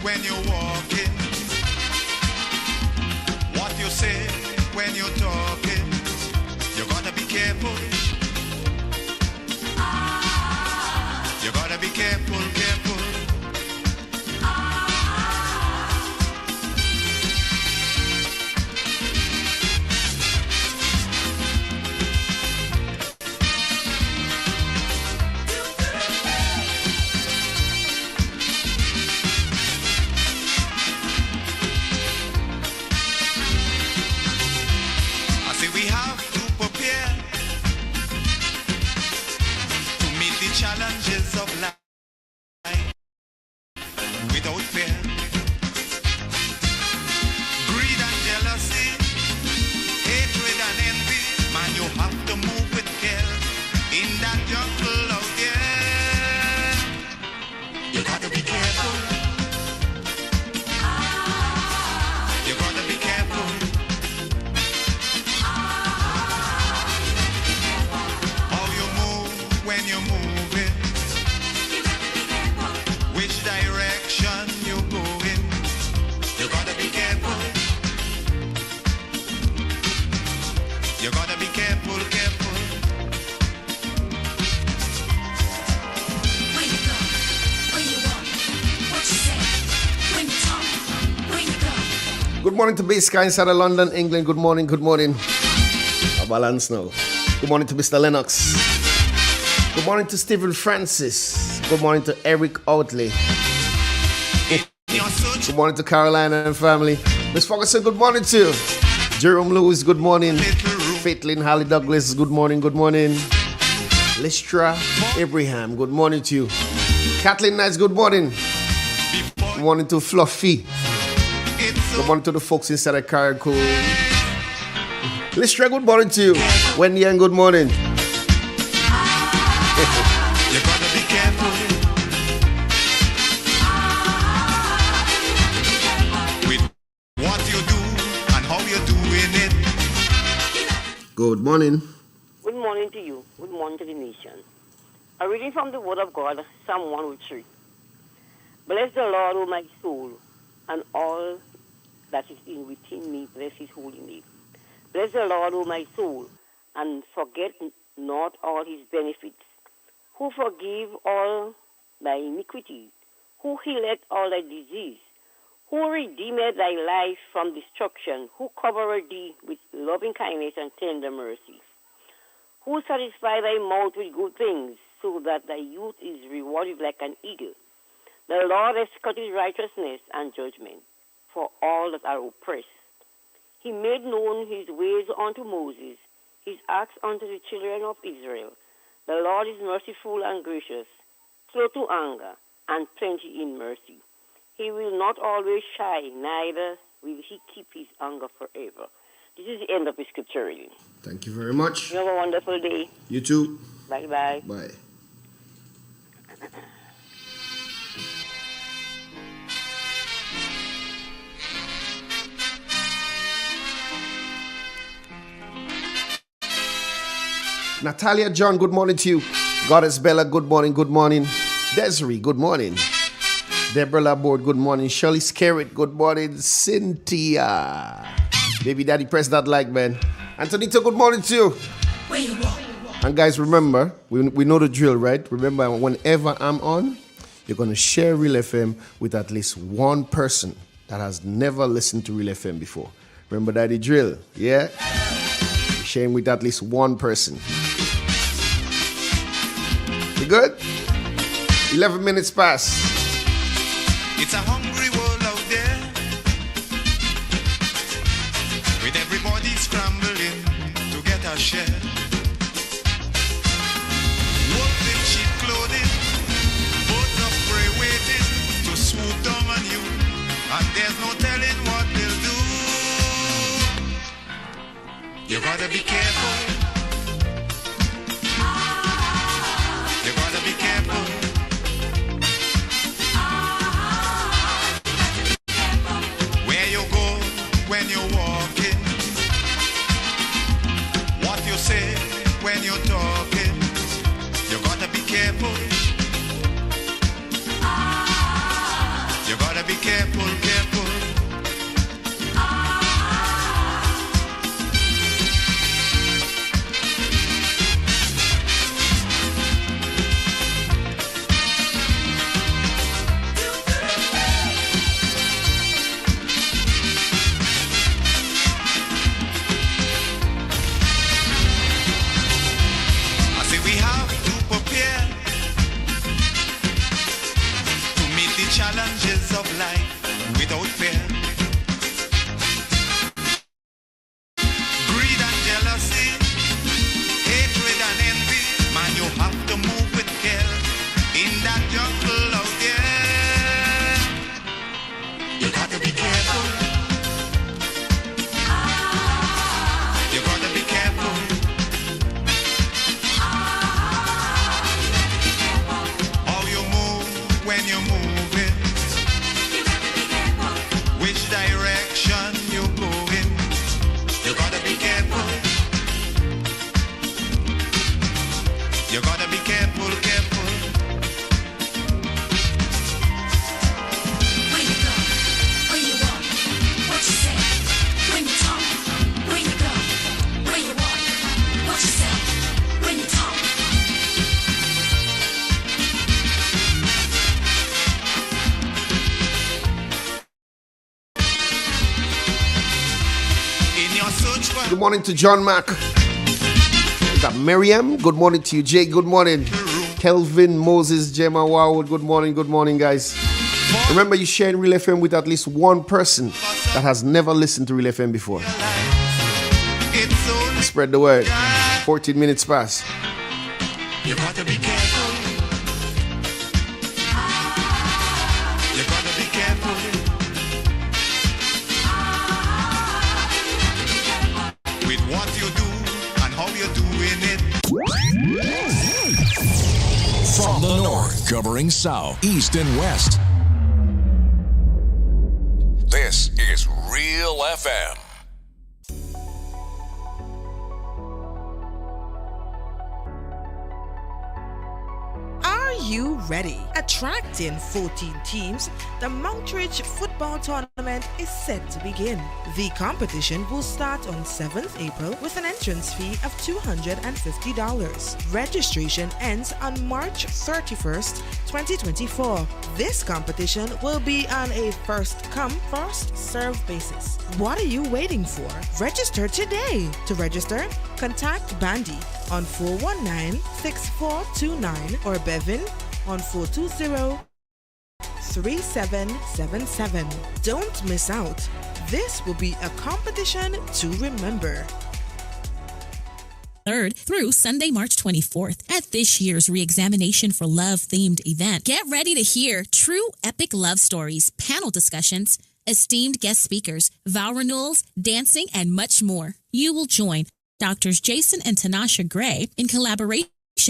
when you're walking, what you say when you're talking. You gotta be careful. You gotta be careful, careful. Challenges of life without fear. Greed and jealousy, hatred and envy. Man, you have to move with care in that jungle out there. You gotta be careful. You gotta be careful. How you move when you move. Direction you're going, you gotta be careful. You gotta be careful, careful. Where you go, where you walk, what you say, when you talk, where you go. Good morning to Bay Sky inside of London, England. Good morning, good morning. A balance now. Good morning to Mr. Lennox. Good morning to Stephen Francis. Good morning to Eric Outley. Good morning to Carolina and family. Miss Ferguson, good morning to you. Jerome Lewis, good morning. Faitlin Holly Douglas, good morning, good morning. Listra Abraham, good morning to you. Kathleen Nice, good morning. Good morning to Fluffy. Good morning to the folks inside of Carriacou. Listra, good morning to you. Wendy, and good morning. You gotta be careful. Good morning. Good morning to you. Good morning to the nation. A reading from the Word of God, Psalm 103. Bless the Lord, O my soul, and all that is within me. Bless his holy name. Bless the Lord, O my soul, and forget not all his benefits, who forgive all thy iniquities, who healeth all thy disease, who redeemed thy life from destruction, who covered thee with loving kindness and tender mercies, who satisfy thy mouth with good things, so that thy youth is rewarded like an eagle. The Lord escorted righteousness and judgment for all that are oppressed. He made known his ways unto Moses, his acts unto the children of Israel. The Lord is merciful and gracious, slow to anger, and plenty in mercy. He will not always shy, neither will he keep his anger forever. This is the end of the scripture reading. Thank you very much. You have a wonderful day. You too. Bye-bye. Bye. Natalia John, good morning to you. Goddess Bella, good morning, good morning. Desiree, good morning. Deborah Laborde, good morning. Shirley Scarrett, good morning. Cynthia. Baby daddy, press that like, man. Antonito, good morning to you. Where you walk. And guys, remember, we know the drill, right? Remember, whenever I'm on, you're going to share Real FM with at least one person that has never listened to Real FM before. Remember that the drill, yeah? Sharing with at least one person. You good? 11 minutes past. It's a hungry world out there, with everybody scrambling to get a share. Wolves in cheap clothing, birds of prey waiting to swoop down on you, and there's no telling what they'll do. You gotta be careful. You gotta be careful. Where you go when you're walking, what you say when you're talking. You gotta be careful. You gotta be careful. challenges of life without fear. Greed and jealousy, hatred and envy, man, you have to move with care in that jungle out there. You got to be careful. You got to be careful. How you move when you move it. Which direction you go in. You got to be careful. You got to be careful, careful. Where you go, where you walk, what you say, when you talk. Where you go, where you walk, what you say, when you talk. In your search for Good morning to John Mack. We got Miriam. Good morning to you. Jay, good morning. Kelvin, Moses, Gemma, Wowwood. Good morning, guys. Remember, you sharing Real FM with at least one person that has never listened to Real FM before. it's only Spread the word. 14 minutes past. you got to be careful. You got to be careful. With what you do and how you're doing it. From the north, covering south, east, and west. This is Real FM. Are you ready? Attracting 14 teams, the Montridge Football Tournament is set to begin. The competition will start on 7th April with an entrance fee of $250. Registration ends on March 31st, 2024. This competition will be on a first-come, first-served basis. What are you waiting for? Register today. To register, contact Bandy on 419-6429 or Bevin on 420-3777. Don't miss out. This will be a competition to remember. 3rd through Sunday, March 24th at this year's Reexamination for Love themed event. Get ready to hear true epic love stories, panel discussions, esteemed guest speakers, vow renewals, dancing, and much more. You will join Doctors Jason and Tanasha Gray in collaboration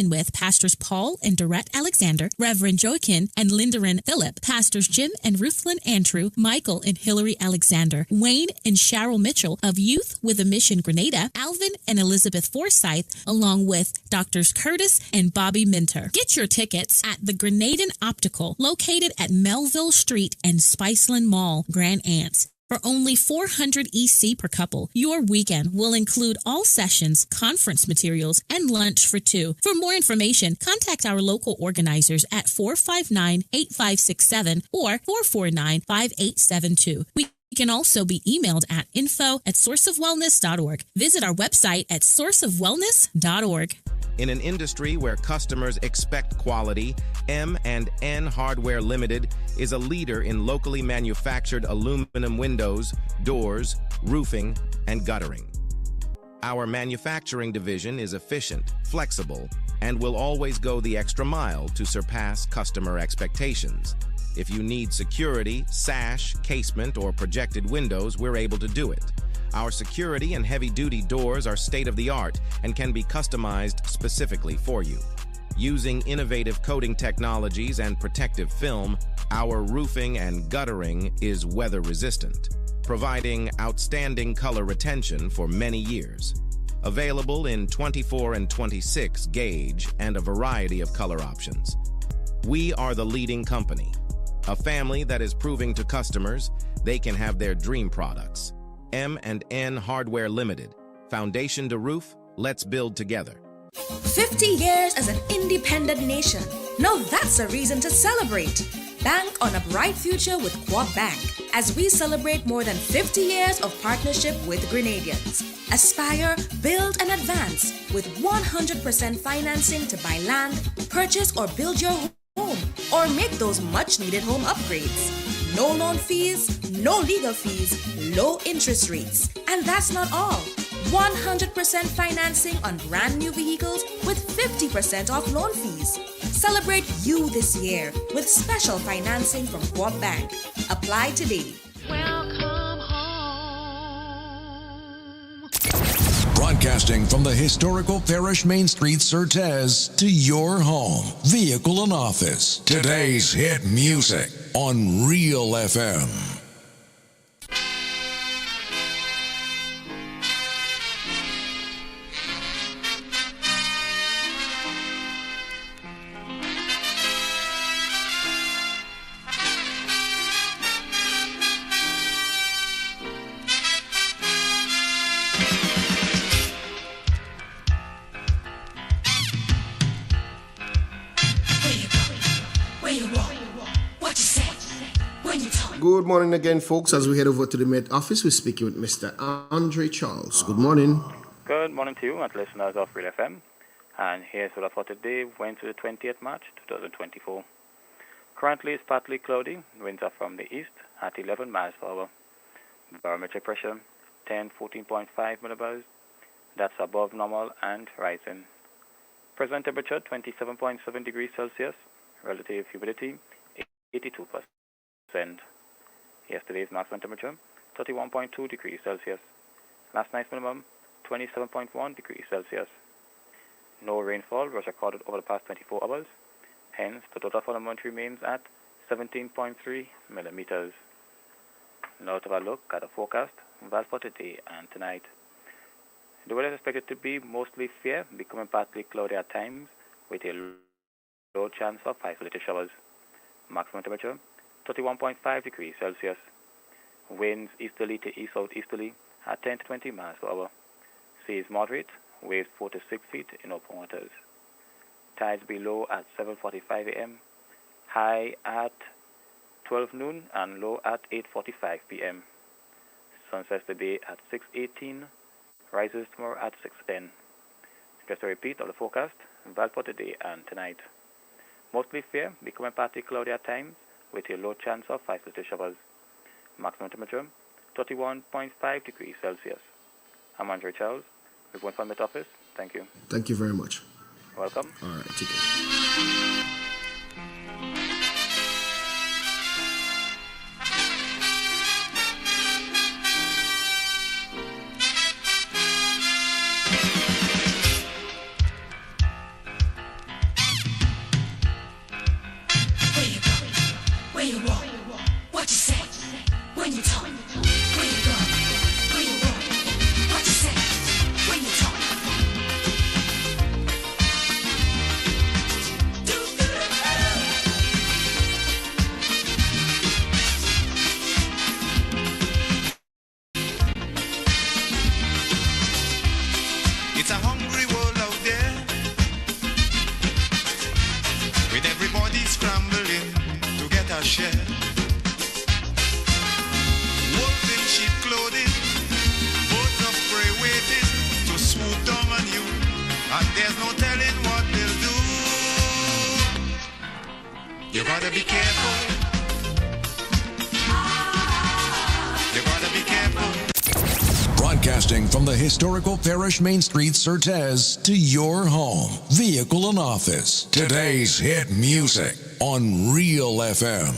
with Pastors Paul and Dorette Alexander, Reverend Joaquin and Lindarin Phillip, Pastors Jim and Ruthlyn Andrew, Michael and Hillary Alexander, Wayne and Cheryl Mitchell of Youth with a Mission Grenada, Alvin and Elizabeth Forsyth, along with Doctors Curtis and Bobby Minter. Get your tickets at the Grenadan Optical, located at Melville Street and Spiceland Mall, Grand Anse. For only $400 EC per couple, your weekend will include all sessions, conference materials, and lunch for two. For more information, contact our local organizers at 459-8567 or 449-5872. We can also be emailed at info@sourceofwellness.org. Visit our website at sourceofwellness.org. In an industry where customers expect quality, M&N Hardware Limited is a leader in locally manufactured aluminum windows, doors, roofing, and guttering. Our manufacturing division is efficient, flexible, and will always go the extra mile to surpass customer expectations. If you need security, sash, casement, or projected windows, we're able to do it. Our security and heavy-duty doors are state-of-the-art and can be customized specifically for you. Using innovative coating technologies and protective film, our roofing and guttering is weather-resistant, providing outstanding color retention for many years. Available in 24 and 26 gauge and a variety of color options. We are the leading company, a family that is proving to customers they can have their dream products. M&N Hardware Limited. Foundation to roof, let's build together. 50 years as an independent nation. Now that's a reason to celebrate. Bank on a bright future with Quad Bank as we celebrate more than 50 years of partnership with Grenadians. Aspire, build, and advance with 100% financing to buy land, purchase, or build your home. or make those much-needed home upgrades. No loan fees, no legal fees, low interest rates. And that's not all. 100% financing on brand new vehicles with 50% off loan fees. Celebrate you this year with special financing from Co-op Bank. Apply today. Welcome home. Broadcasting from the historical Parish Main Street, Certez, to your home, vehicle, and office. Today's hit music on Real FM. Good morning again, folks. As we head over to the Met office, we're speaking with Mr. Andre Charles. Good morning. Good morning to you and listeners of Real FM. And here's what I for today, Wednesday, the 20th March, 2024. Currently, it's partly cloudy. Winds are from the east at 11 miles per hour. Barometric pressure, 14.5 millibars. That's above normal and rising. Present temperature, 27.7 degrees Celsius. Relative humidity, 82%. Yesterday's maximum temperature, 31.2 degrees Celsius. Last night's minimum, 27.1 degrees Celsius. No rainfall was recorded over the past 24 hours. Hence, the total for the month remains at 17.3 millimeters. Now to have a look at the forecast for today and tonight. The weather is expected to be mostly fair, becoming partly cloudy at times, with a low chance of isolated showers. Maximum temperature, 31.5 degrees Celsius. Winds easterly to east-southeasterly at 10 to 20 miles per hour. Seas moderate, waves 4 to 6 feet in open waters. Tides below at 7:45 a.m., high at 12 noon and low at 8:45 p.m. Sunsets today at 6:18, rises tomorrow at 6:10. Just a repeat of the forecast, for today and tonight. Mostly fair, becoming partly cloudy at times, with a low chance of isolated showers. Maximum temperature, 31.5 degrees Celsius. I'm Andre Charles, reporting from the office. Thank you. Thank you very much. Welcome. All right, take it. Where you walk, what you say, when you talk, where you go, where you walk, what you say, when you talk. It's a hungry world out there, with everybody scrambling to get a share. Wolves in sheep clothing, birds of prey waiting to swoop down on you, and there's no telling what they'll do. You gotta be careful. You gotta be careful. Broadcasting from the historical Parish Main Street, Certez, to your home, vehicle, and office. Today's hit music on Real FM.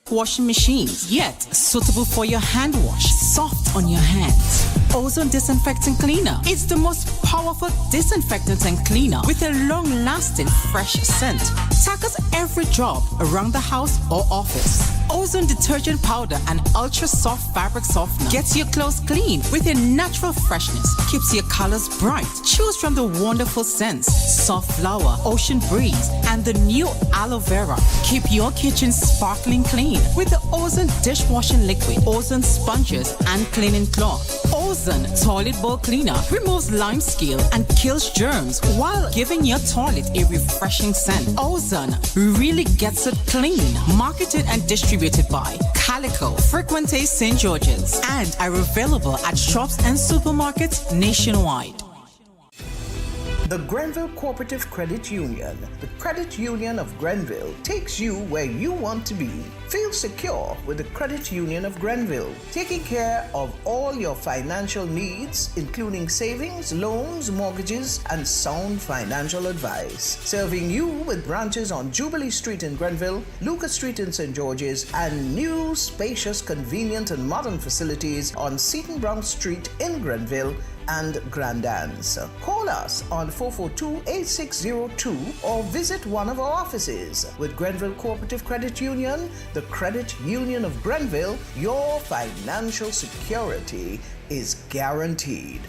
Washing machines, yet suitable for your hand wash, soft on your hands. Ozone Disinfectant Cleaner. It's the most powerful disinfectant and cleaner with a long-lasting fresh scent. Tackles every job around the house or office. Ozone detergent powder and ultra-soft fabric softener gets your clothes clean with a natural freshness. Keeps your colors bright. Choose from the wonderful scents, soft flower, ocean breeze, and the new aloe vera. Keep your kitchen sparkling clean with the Ozone dishwashing liquid, Ozone sponges, and cleaning cloth. Ozone toilet bowl cleaner removes lime scale and kills germs while giving your toilet a refreshing scent. Ozone really gets it clean. Marketed and distributed by Calico, Frequente St. George's, and are available at shops and supermarkets nationwide. The Grenville Cooperative Credit Union. The Credit Union of Grenville takes you where you want to be. Feel secure with the Credit Union of Grenville, taking care of all your financial needs, including savings, loans, mortgages, and sound financial advice. Serving you with branches on Jubilee Street in Grenville, Lucas Street in St. George's, and new, spacious, convenient, and modern facilities on Seton Brown Street in Grenville and Grand Anse. Call us on 442-8602 or visit one of our offices. With Grenville Cooperative Credit Union, the Credit Union of Grenville, your financial security is guaranteed.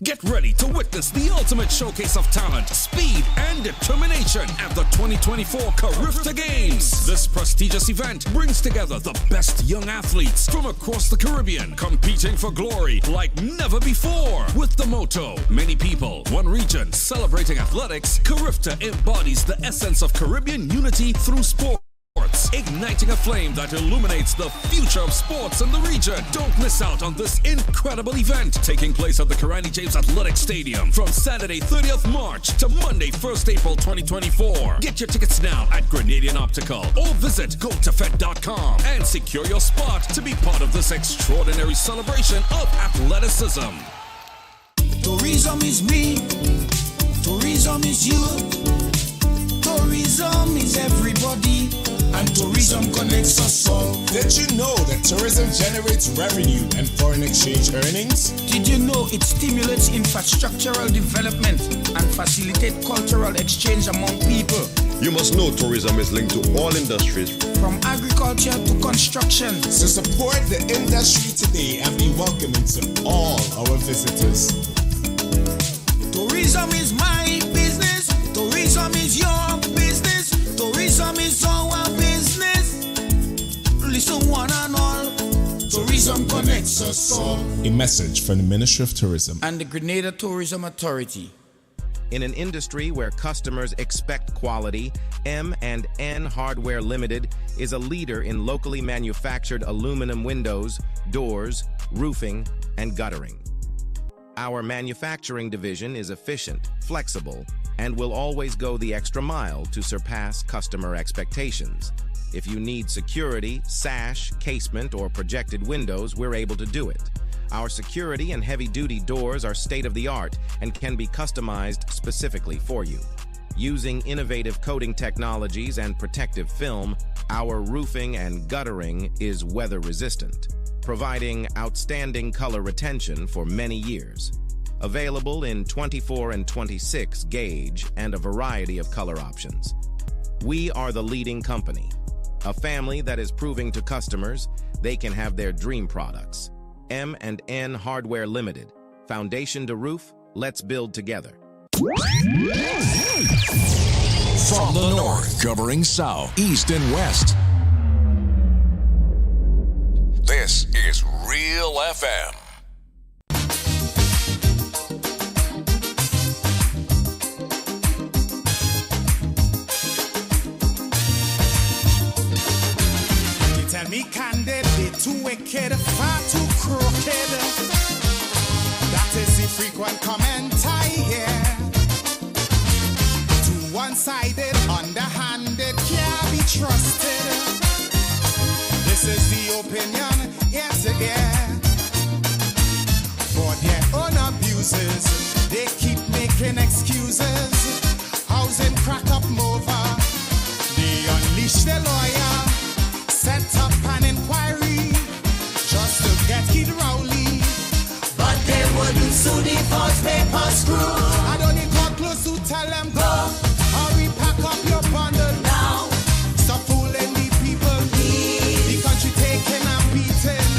Get ready to witness the ultimate showcase of talent, speed, and determination at the 2024 Carifta Games. This prestigious event brings together the best young athletes from across the Caribbean, competing for glory like never before. With the motto, many people, one region, celebrating athletics, Carifta embodies the essence of Caribbean unity through sport. Igniting a flame that illuminates the future of sports in the region. Don't miss out on this incredible event taking place at the Karani James Athletic Stadium from Saturday 30th March to Monday 1st April 2024. Get your tickets now at Grenadian Optical or visit gotofed.com and secure your spot to be part of this extraordinary celebration of athleticism. Tourism is me, tourism is you, tourism is everybody. And tourism connects us all. Did you know that tourism generates revenue and foreign exchange earnings? Did you know it stimulates infrastructural development and facilitates cultural exchange among people? You must know tourism is linked to all industries, from agriculture to construction. So support the industry today and be welcoming to all our visitors. Tourism is my business. Tourism is your business. Tourism is our business. Listen one and all. Tourism connects us all. A message from the Ministry of Tourism and the Grenada Tourism Authority. In an industry where customers expect quality, M&N Hardware Limited is a leader in locally manufactured aluminum windows, doors, roofing, and guttering. Our manufacturing division is efficient, flexible, and will always go the extra mile to surpass customer expectations. If you need security, sash, casement, or projected windows, we're able to do it. Our security and heavy-duty doors are state-of-the-art and can be customized specifically for you. Using innovative coating technologies and protective film, our roofing and guttering is weather-resistant, providing outstanding color retention for many years. Available in 24 and 26 gauge and a variety of color options. We are the leading company, a family that is proving to customers they can have their dream products. M&N Hardware Limited. Foundation to roof, let's build together. From the north, covering south, east, and west. This is Real FM. Tell me candid, they too wicked, far too crooked. That is the frequent comment I hear. Too one-sided, underhanded, can't be trusted. This is the opinion, yes, yeah. For their own abuses, they keep making excuses. Housing crack up over, they unleash their lawyer. Set up an inquiry just to get Kid Rowley, but they wouldn't sue the false paper screw. I don't need come close to tell them go. Hurry, pack up your bundle now. Stop fooling the people. The country taking and beating.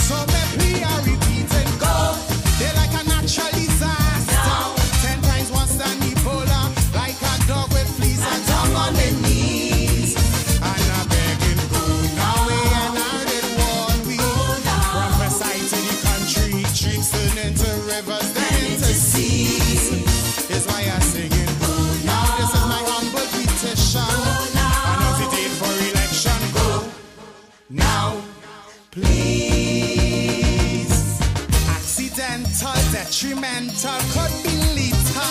So maybe I repeating go. They're like a natural disaster. Now. 10 times worse than Ebola. Like a dog with fleas and tongue on their knees. And I'm begging go. Now we and I did one week. Prophesy to the country, streets turn into rivers, then into seas. Is why I'm singing. Now this is my humble petition. Announce the date for election. Go now, please. Accidental, detrimental, could be lethal.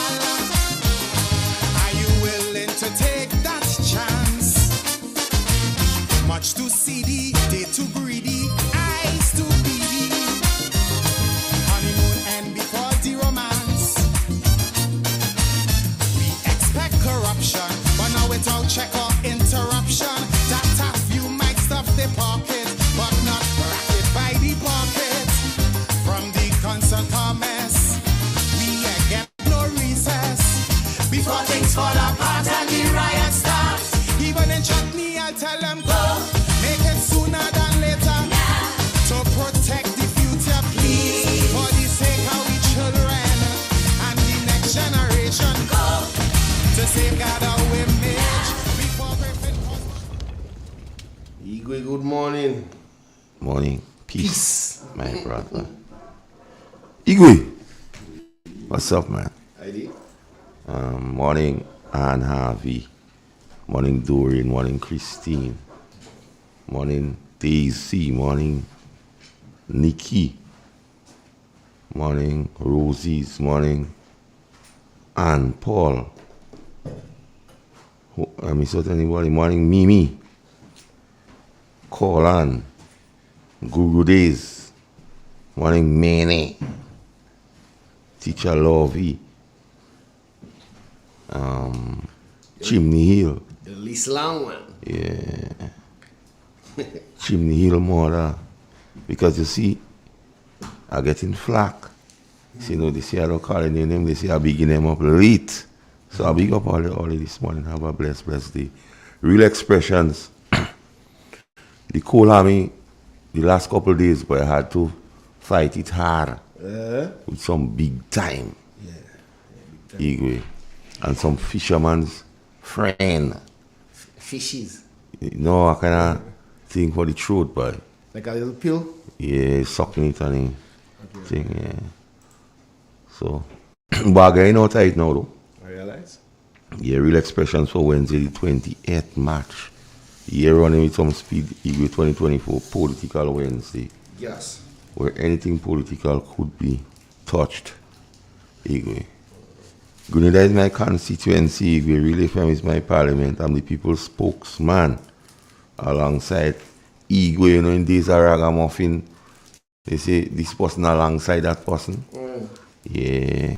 Igwe, good morning. Morning. Peace. My brother. Igwe. What's up, man? ID. Morning, Anne Harvey. Morning, Dorian. Morning, Christine. Morning, Daisy. Morning, Nikki. Morning, Rosie's. Morning, Anne Paul. I miss out anybody. Morning, Mimi. Colin. Guru Days. Morning, Mane. Teacher Lovey. Chimney Hill. The least long one. Yeah. Chimney Hill mother. Because you see, I getting flack. So, you know, they say I don't call their name, they say I begin them up late. So I big up all this morning. Have a blessed day. Real expressions. The coal army, the last couple of days, but I had to fight it hard. With some big time. Igwe. And some fisherman's friend. Fishes. No, I kind of thing for the throat, boy. Like a little pill? Yeah, sucking it and thing, yeah. So, but I know tight now, though. I realize. Yeah, real expressions for Wednesday, the 28th March. Year running with some speed, Igwe 2024, Political Wednesday. Yes. Where anything political could be touched. Igwe. Grenada is my constituency, Igwe. Real FM is my parliament. I'm the people's spokesman. Alongside Igwe, you know, in days of ragamuffin, they say this person alongside that person. Yeah.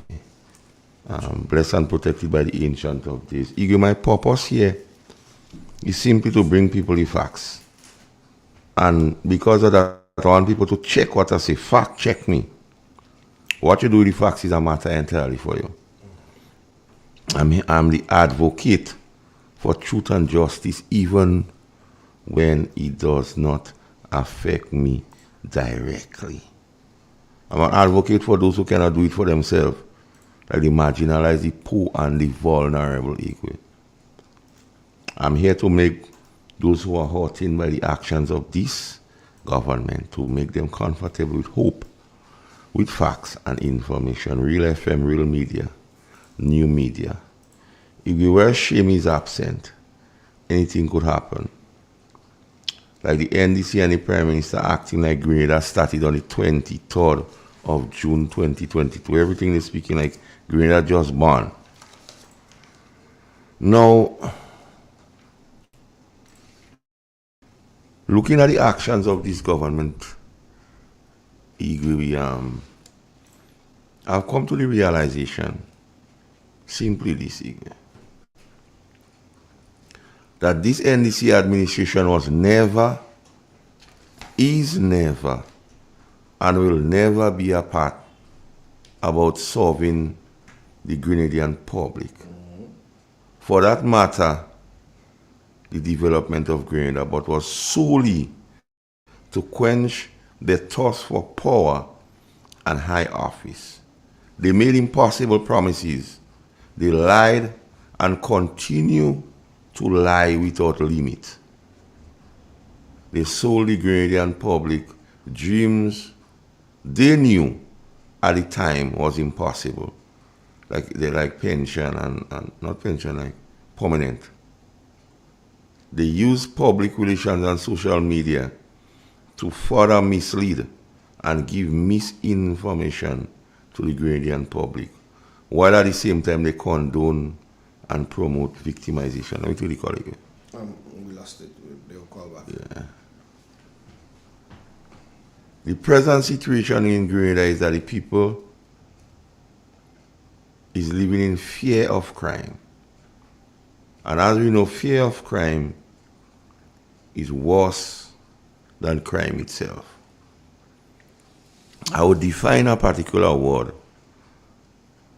Blessed and protected by the ancient of days. Igwe, my purpose here is simply to bring people the facts. And because of that, I want people to check what I say. Fact check me. What you do with the facts is a matter entirely for you. I'm the advocate for truth and justice, even when it does not affect me directly. I'm an advocate for those who cannot do it for themselves, like the marginalized, the poor, and the vulnerable equal. I'm here to make those who are hurting by the actions of this government, to make them comfortable with hope, with facts and information. Real FM, real media, new media. If where shame is absent, anything could happen. Like the NDC and the Prime Minister acting like Grenada started on the 23rd of June 2022. Everything they're speaking like Grenada just born. Now, looking at the actions of this government, I've come to the realization, simply this, that this NDC administration was never, is never, and will never be a part about solving the Grenadian public. For that matter, the development of Grenada, but was solely to quench the thirst for power and high office. They made impossible promises. They lied and continue to lie without limit. They sold the Grenadian public dreams they knew at the time was impossible. Like pension and not pension, like permanent. They use public relations and social media to further mislead and give misinformation to the Grenadian public, while at the same time they condone and promote victimization. Let me tell you, colleague. We lost it. They'll call back. Yeah. The present situation in Grenada is that the people is living in fear of crime. And as we know, fear of crime is worse than crime itself. I would define a particular word,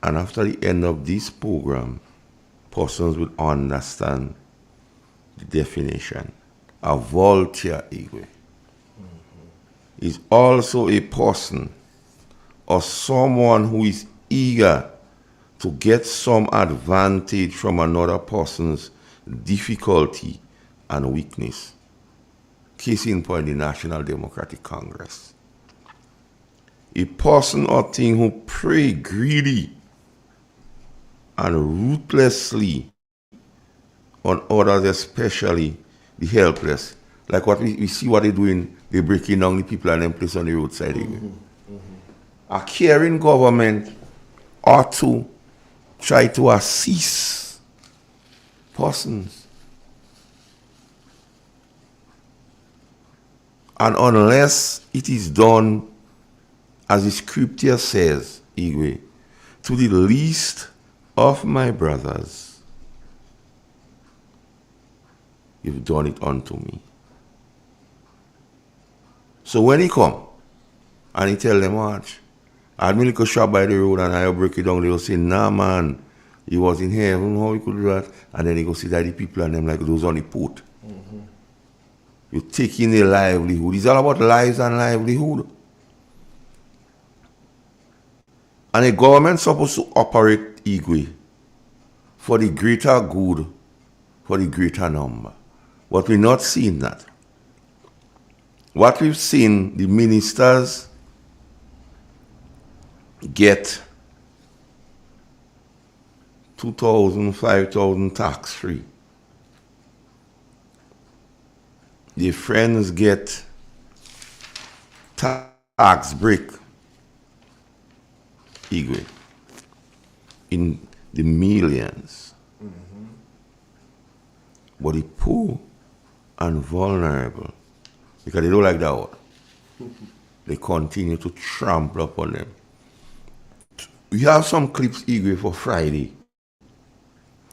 and after the end of this program, persons will understand the definition. A vulture Igwe is also a person or someone who is eager to get some advantage from another person's difficulty and weakness. Case in point, the National Democratic Congress. A person or thing who prey greedy and ruthlessly on others, especially the helpless. Like what we see what they're doing, they're breaking down the people and them place on the roadside. A caring government ought to try to assist persons. And unless it is done, as the scripture says, Igwe, to the least of my brothers, you've done it unto me. So when he come, and he tell them, watch, I had me little shop by the road and I break it down, they will say, nah man, he was in heaven, how he could do that? And then he go see that the people and them like those on the port. You're taking a livelihood. It's all about lives and livelihood. And a government supposed to operate Igwe for the greater good, for the greater number. But we're not seeing that. What we've seen, the ministers get 2,000, 5,000 tax-free. The friends get tax break, Igwe, in the millions. But the poor and vulnerable, because they don't like that word, they continue to trample upon them. We have some clips, Igwe, for Friday.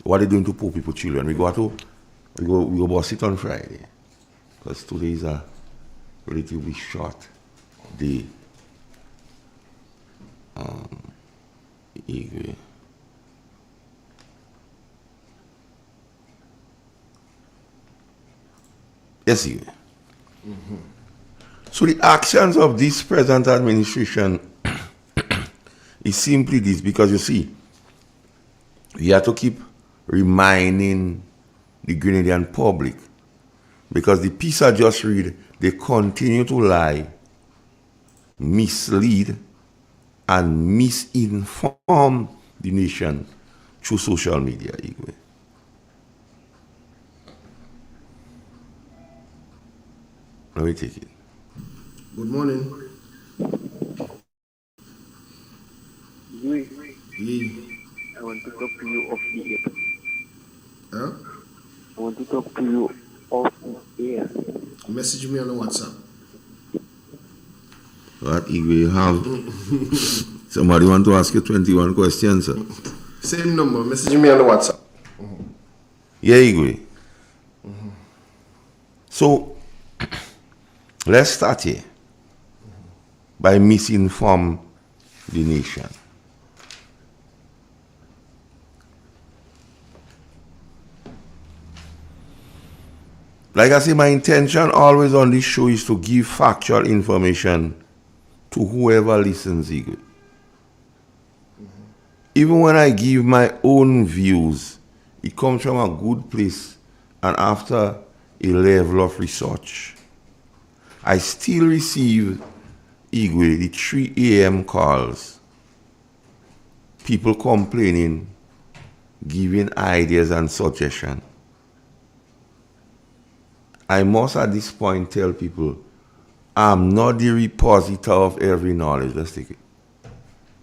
What are they doing to poor people, children? We go bust it on Friday. Because today is a relatively short day. Igwe. Yes, Igwe. So the actions of this present administration is simply this, because you see, we have to keep reminding the Grenadian public, because the piece I just read, they continue to lie, mislead, and misinform the nation through social media, Igwe. Let me take it. Good morning. I want to talk to you off the air. Huh? I want to talk to you off the air. Message me on the WhatsApp. What, Igwe, you have? Somebody want to ask you 21 questions, sir? Same number. Message me on the WhatsApp. Yeah, Igwe. So, let's start here by misinform the nation. Like I say, my intention always on this show is to give factual information to whoever listens, Igwe. Even when I give my own views, it comes from a good place and after a level of research. I still receive, Igwe, the 3 a.m. calls. People complaining, giving ideas and suggestions. I must at this point tell people, I'm not the repository of every knowledge. Let's take it.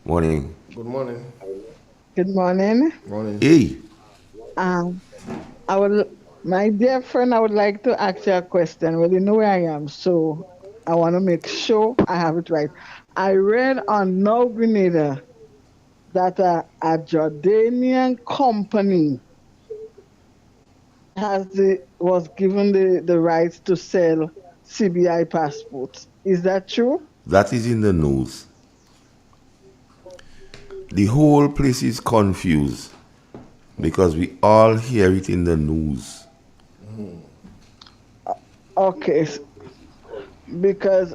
Morning. Good morning. Good morning. Morning. Hey. My dear friend, I would like to ask you a question. Well, you know where I am, so I want to make sure I have it right. I read on Now Grenada that a Jordanian company was given the rights to sell CBI passports. Is that true? That is in the news. The whole place is confused because we all hear it in the news. Okay. Because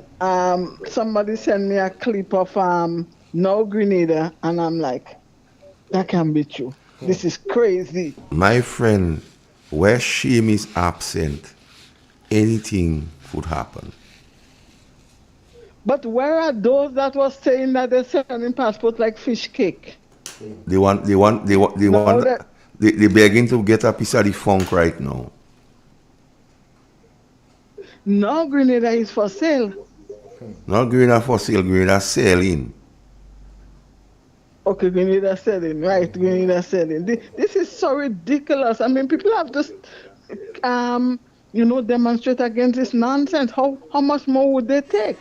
somebody sent me a clip of Now Grenada and I'm like, that can't be true. This is crazy. My friend, where shame is absent, anything could happen. But where are those that was saying that they're selling passport like fish cake? They begging to get a piece of the funk right now. No, Grenada is for sale. Not Grenada for sale, Grenada selling. Okay, Grenada selling, right? Grenada selling. This is so ridiculous. I mean, people have to, demonstrate against this nonsense. How much more would they take?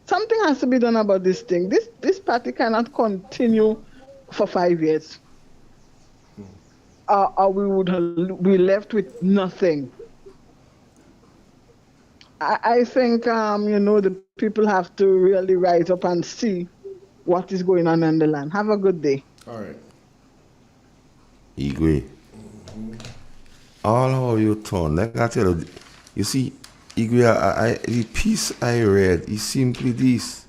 Something has to be done about this thing. This party cannot continue for 5 years. Or we would be left with nothing. I think, the people have to really rise up and see what is going on in the land. Have a good day. All right. Igwe. All how you turn. Like I tell you, you see, Igwe, the piece I read is simply this.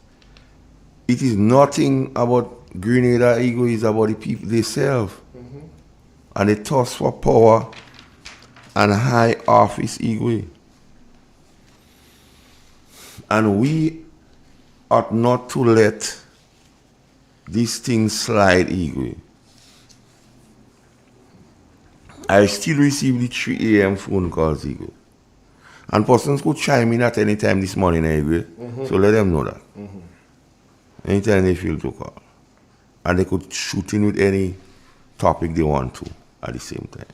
It is nothing about Grenada, Igwe, it's about the people themselves. And the thirst for power and high office, Igwe. And we ought not to let these things slide, Igwe. I still receive the 3 a.m. phone calls, Igwe. And persons could chime in at any time this morning, Igwe. So let them know that. Anytime they feel to call. And they could shoot in with any topic they want to at the same time.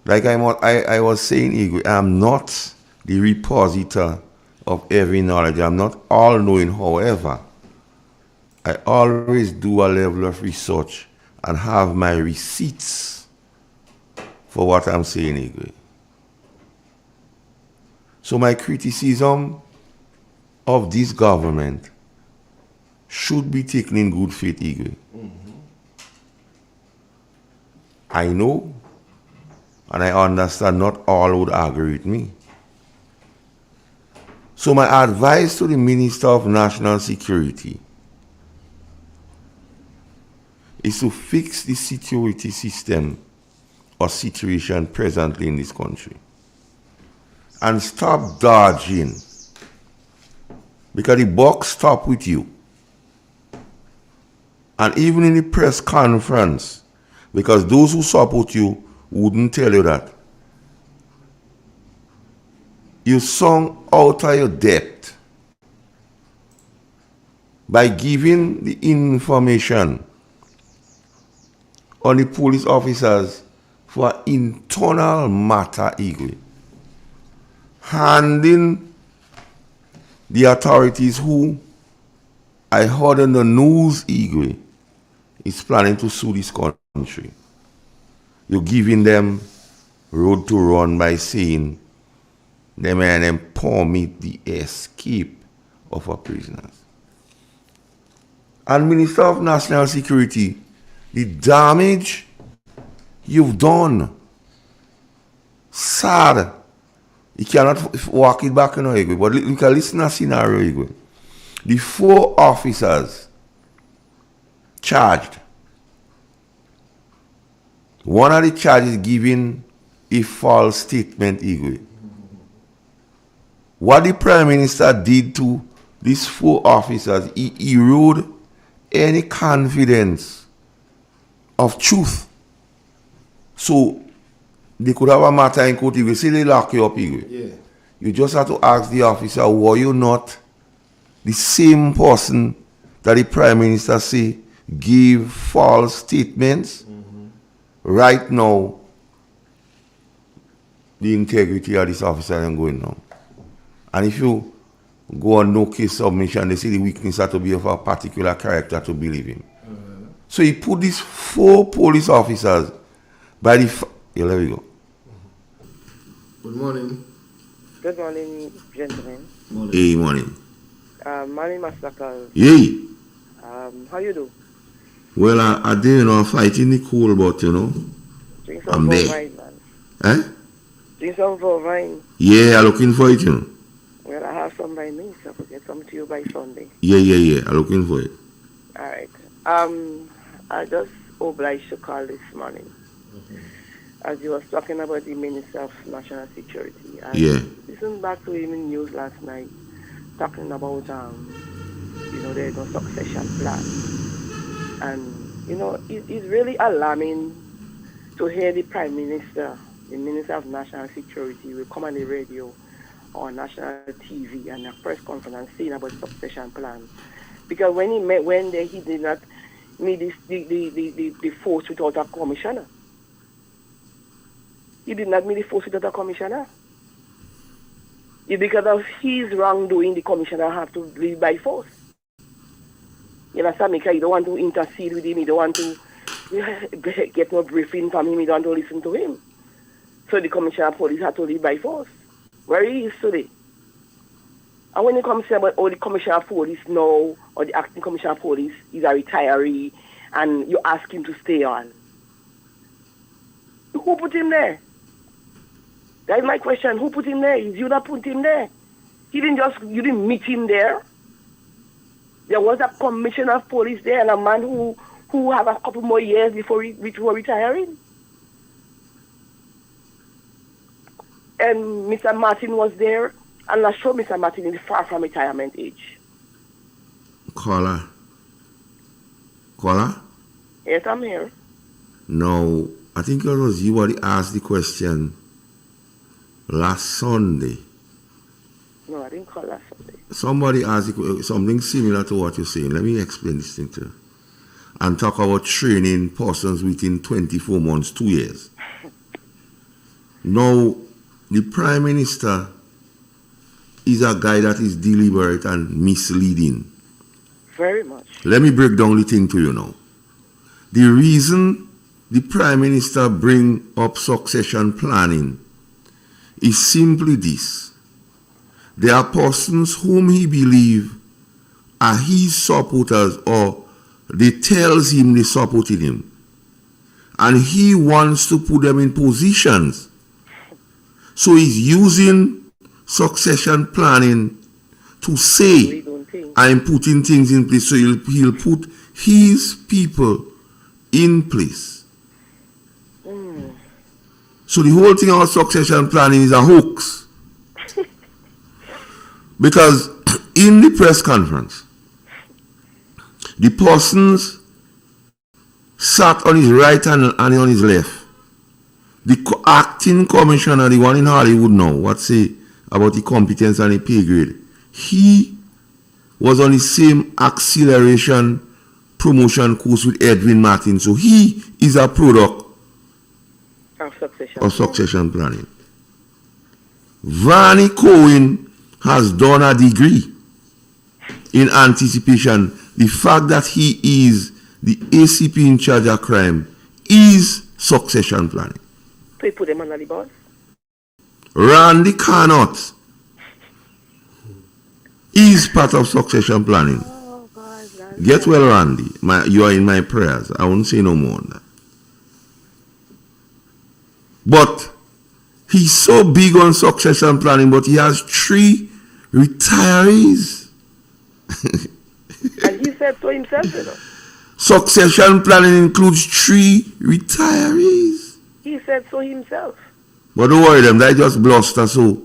Like I was saying, Igwe, I'm not the repositor of every knowledge. I'm not all-knowing. However, I always do a level of research and have my receipts for what I'm saying, Igwe. So my criticism of this government should be taken in good faith, Igwe. I know and I understand not all would agree with me. So my advice to the Minister of National Security is to fix the security system or situation presently in this country and stop dodging, because the buck stops with you. And even in the press conference, because those who support you wouldn't tell you that, you sung out of your depth by giving the information on the police officers for internal matter, Igwe. Handing the authorities who I heard on the news, Igwe, is planning to sue this country. You're giving them road to run by saying they may then permit the escape of our prisoners. And Minister of National Security, the damage you've done, sad. You cannot walk it back, Igwe, but you can listen to a scenario, Igwe. The 4 officers charged, one of the charges giving a false statement, Igwe. What the Prime Minister did to these 4 officers, he eroded any confidence of truth. So they could have a matter in court, Igwe. Say they lock you up, Igwe. Yeah. You just have to ask the officer, were you not the same person that the Prime Minister say gave false statements? Right now, the integrity of this officer is going on. And if you go on no case submission, they say the weakness has to be of a particular character to believe him. So he put these 4 police officers by the... Yeah, there we go. Good morning. Good morning, gentlemen. Hey, morning. My name is Sakal. Yay. How you do? Well, I did, I'm fighting the cool, but, Drink I'm some there. wine, man. Eh? Drink some for wine. Yeah, I'm looking for it, Well, I have some by me, so I'll get some to you by Sunday. Yeah, I'm looking for it. All right. I just obliged to call this morning. as you was talking about the Minister of National Security. I listened back to him in news last night, talking about, there's no succession plan. And, it's really alarming to hear the Prime Minister, the Minister of National Security, will come on the radio or national TV and a press conference saying about succession plan. Because when he did not meet the force without a commissioner. He did not meet the force without a commissioner. It's because of his wrongdoing, the commissioner have to leave by force. You understand me? Because you don't want to intercede with him, you don't want to get no briefing from him, you don't want to listen to him. So the commissioner of police had to leave by force. Where he is today. And when you come say about the commissioner of police now, or the acting commissioner of police is a retiree, and you ask him to stay on, who put him there? That is my question. Who put him there? Is you that put him there? You didn't meet him there. There was a commissioner of police there and a man who have a couple more years before retiring. And Mr. Martin was there. I'm not sure Mr. Martin is far from retirement age. Caller? Yes, I'm here. No, I think it was you who asked the question last Sunday. No, I didn't call last Sunday. Somebody asked something similar to what you're saying. Let me explain this thing to you. And talk about training persons within 24 months, 2 years. Now, the Prime Minister is a guy that is deliberate and misleading. Very much. Let me break down the thing to you now. The reason the Prime Minister bring up succession planning is simply this. There are persons whom he believe are his supporters, or they tells him they supported him. And he wants to put them in positions. So he's using succession planning to say, I'm putting things in place. So he'll put his people in place. So the whole thing about succession planning is a hoax. Because in the press conference, the persons sat on his right hand and on his left. The acting commissioner, the one in Hollywood now, what say about the competence and the pay grade, he was on the same acceleration promotion course with Edwin Martin. So he is a product of succession planning. Varney Cohen has done a degree in anticipation. The fact that he is the ACP in charge of crime is succession planning. So you put him under the boss? Randy Carnot is part of succession planning. Oh, God, Get well, Randy. You are in my prayers. I won't say no more on that. But he's so big on succession planning, but he has 3 retirees. And he said to himself, you know. Succession planning includes 3 retirees. He said so himself. But don't worry them, they just bluster so.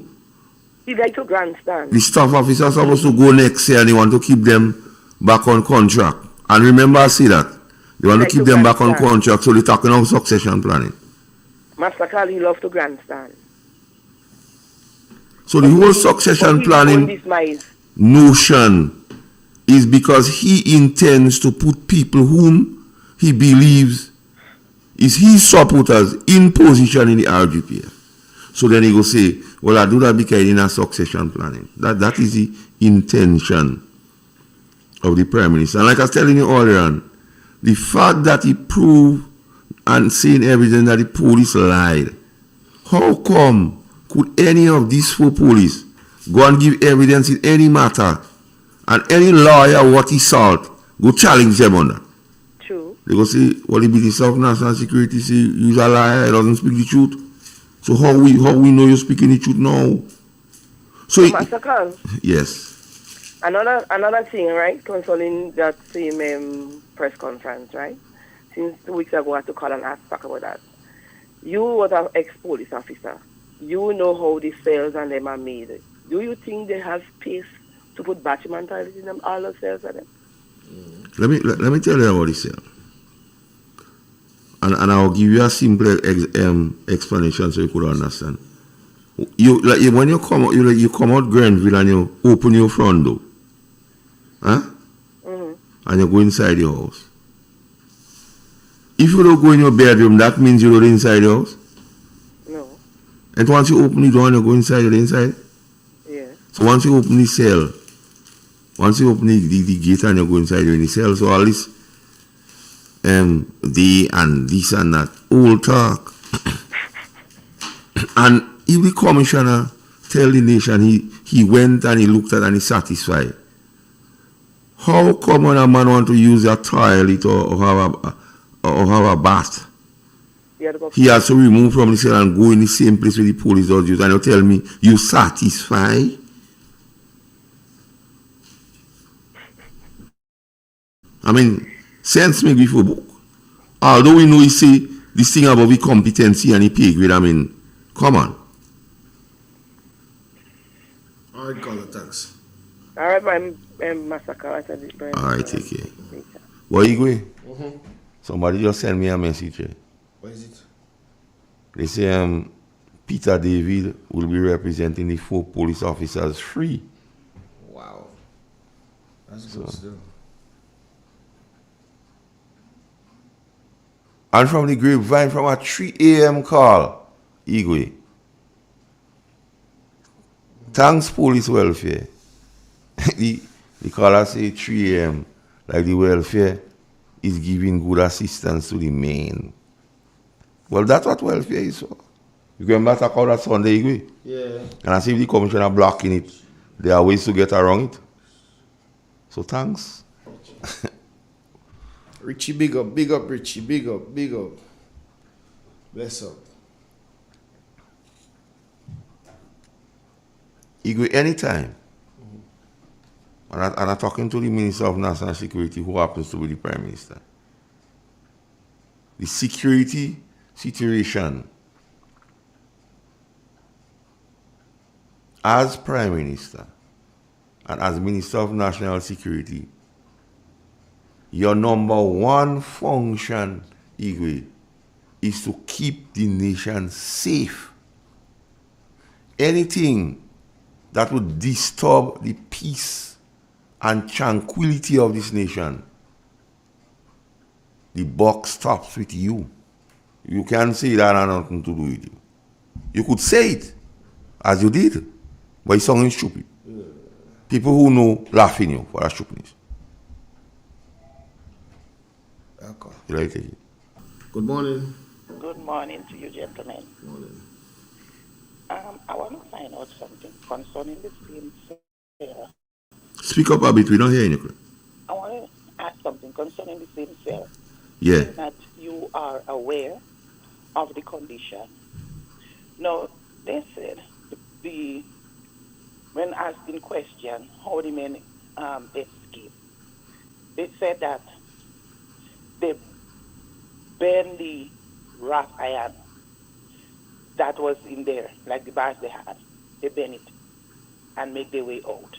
He like to grandstand. The staff officer is supposed to go next year and they want to keep them back on contract. And remember I see that. They want to keep them back on contract, so they're talking about succession planning. Master Carl, he loves to grandstand. So the whole succession planning notion is because he intends to put people whom he believes is his supporters in position in the RGPF. So then he go say, well, I do that because in a succession planning. That is the intention of the Prime Minister. And like I was telling you earlier on, the fact that he proved and seen evidence that the police lied, how come could any of these 4 police go and give evidence in any matter and any lawyer what he saw go challenge them on that? True. They go say, well, the Minister of National Security say he's a liar, he doesn't speak the truth. So how we know you're speaking the truth now? So Master Carl. Yes. Another thing, right, concerning that same press conference, right? Since 2 weeks ago, I had to call and ask back about that. You was an ex-police officer. You know how the cells and them are made. Do you think they have space to put batuman tiles in them, all the cells of them? Let me tell you about this cell. And I'll give you a simple explanation so you could understand. When you come out, you come out Grenville and you open your front door. Huh? And you go inside your house. If you don't go in your bedroom, that means you're not inside your house? No. And once you open the door and you go inside, you're inside? Yeah. So once you open the cell, once you open the gate and you go inside, you're in the cell. So all this they and this and that, all talk. And if the commissioner tell the nation he went and he looked at and he's satisfied, how come when a man want to use a toilet or have a bath, he has to remove from the cell and go in the same place where the police does use, and you tell me you satisfied? I mean, sense me before book. Although we know he say this thing about the competency and the pay grade, I mean, come on. All right, caller, thanks. All right, my massacre. All right, take care. Where you going? Somebody just sent me a message. What is it? They say Peter David will be representing the 4 police officers free. Wow. That's good still. And from the grapevine, from a 3 a.m. call, Igwe. Thanks, police welfare. the caller say 3 a.m. like the welfare is giving good assistance to the main. Well, that's what welfare is for. You can better call that Sunday, Igwe. Yeah. And I see if the commissioner blocking it, there are ways to get around it. So thanks. Richie, big up, Richie, big up. Bless up. Igwe, anytime. And I'm talking to the Minister of National Security, who happens to be the Prime Minister. The security situation as Prime Minister and as Minister of National Security, your number one function, Igwe, is to keep the nation safe. Anything that would disturb the peace and tranquility of this nation, the buck stops with you. You can't say that had nothing to do with you. You could say it, as you did, but it's something stupid. People who know laugh in you for that stupidness. Okay. You like it? Good morning. Good morning to you, gentlemen. Good morning. I want to find out something concerning the same cell. Speak up a bit, we don't hear you. I want to ask something concerning the same cell. Yeah. That you are aware of the condition. Now, they said when asked in question how the men escaped, they said that they burned the wrought iron that was in there, like the bars they had. They burn it and make their way out.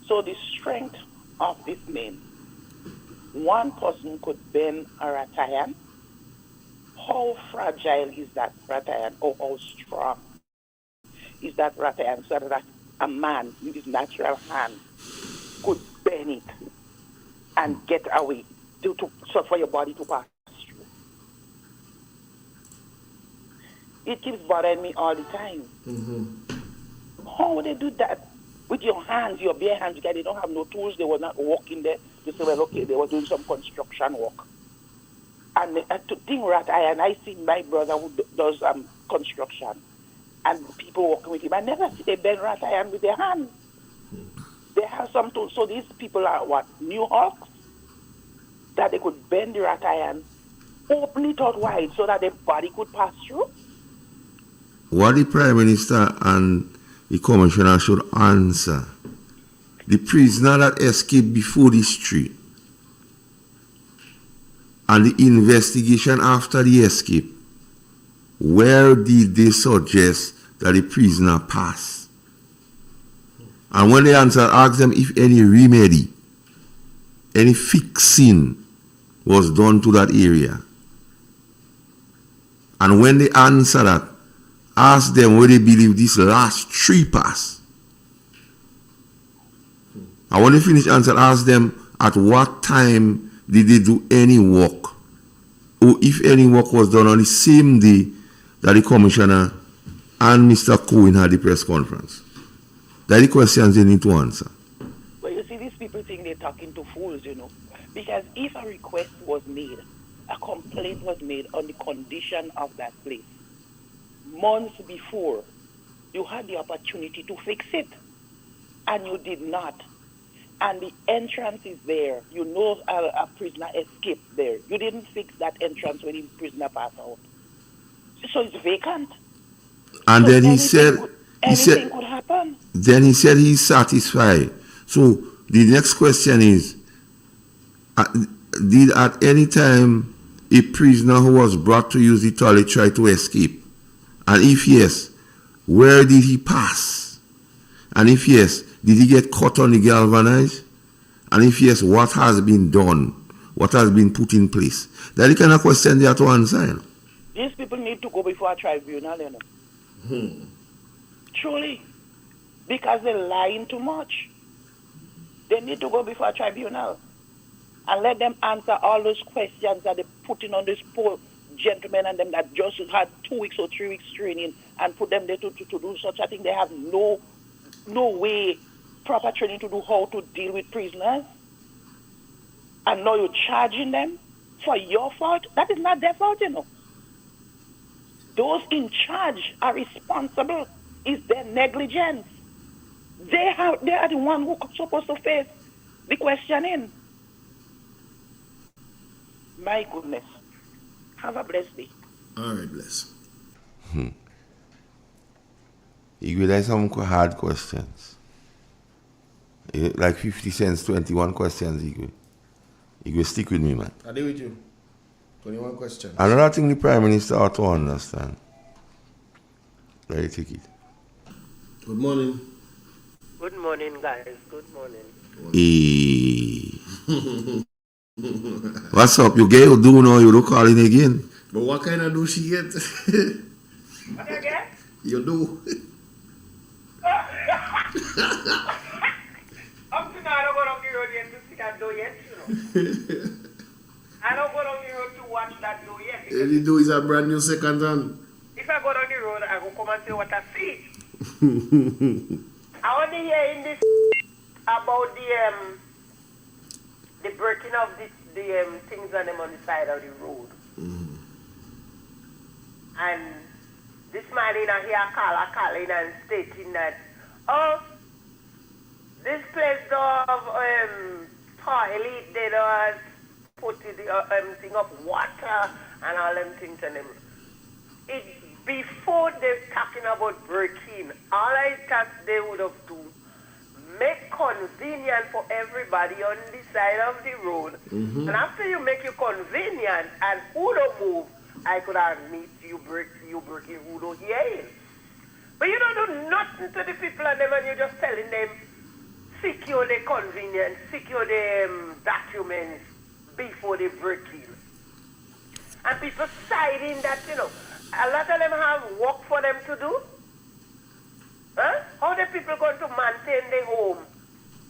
So the strength of this men, one person could burn a wrought iron. How fragile is that wrought iron, or how strong is that wrought iron, so that a man with his natural hand could burn it and get away so for your body to pass through. It keeps bothering me all the time. How would they do that with your hands, your bare hands? Because they don't have no tools. They were not walking there. They say, well, okay, they were doing some construction work. And to think wrought iron, I see my brother who does construction, and people working with him. I never see them burn wrought iron with their hands. They have some tools. So these people are what? New Hawks? That they could bend the wrought iron, open it out wide so that their body could pass through? What the Prime Minister and the Commissioner should answer, the prisoner that escaped before the street and the investigation after the escape, where did they suggest that the prisoner passed? And when they answered, asked them if any remedy, any fixing was done to that area. And when they answered that, asked them where they believe this last tree pass. And when they finished answer, asked them at what time did they do any work, or if any work was done on the same day that the commissioner and Mr. Cohen had the press conference. That the questions they need to answer. Well, you see, these people think they're talking to fools, you know. Because if a request was made, a complaint was made on the condition of that place, months before, you had the opportunity to fix it. And you did not. And the entrance is there. You know a prisoner escaped there. You didn't fix that entrance when the prisoner passed out. So it's vacant. And so then he said, anything could happen. Then he said he's satisfied. So the next question is, did at any time a prisoner who was brought to use the toilet try to escape? And if yes, where did he pass? And if yes, did he get caught on the galvanized? And if yes, what has been done? What has been put in place? That the kind of question they have to answer. You know? These people need to go before a tribunal, you know. Truly. Because they're lying too much. They need to go before a tribunal and let them answer all those questions that they're putting on this poor gentlemen and them that just had 2 weeks or 3 weeks training and put them there to do such a thing. They have no way, proper training to do how to deal with prisoners. And now you're charging them for your fault. That is not their fault, you know. Those in charge are responsible. It's their negligence. They are the one who are supposed to face the questioning. My goodness. Have a blessed day. All right, bless. You will have some hard questions. Like 50 cents, 21 questions, you will stick with me, man. I deal with you. 21 questions. Another thing the Prime Minister ought to understand. Let me take it. Good morning. Good morning, guys. Good morning. What's up? You get your do now, you don't call in again. But what kind of do she get? What you get? You do. Up to now, I don't go down the road yet to see that do yet, you know. I don't go down the road to watch that do yet. Any do is a brand new second hand. If I go down the road, I go come and see what I see. I want to hear in this about the breaking of the things on them on the side of the road. And this man in here calling and stating that, oh, this place of toilet, they don't put the thing of water and all them things on them. It before they're talking about breaking, all I thought they would have to make convenient for everybody on the side of the road. And after you make it convenient and who don't move, I could have meet you breaking who don't hear. But you don't do nothing to the people and them and you're just telling them secure the convenience, secure the documents before they break in. And people citing that, you know, a lot of them have work for them to do. Huh? How the people going to maintain their home?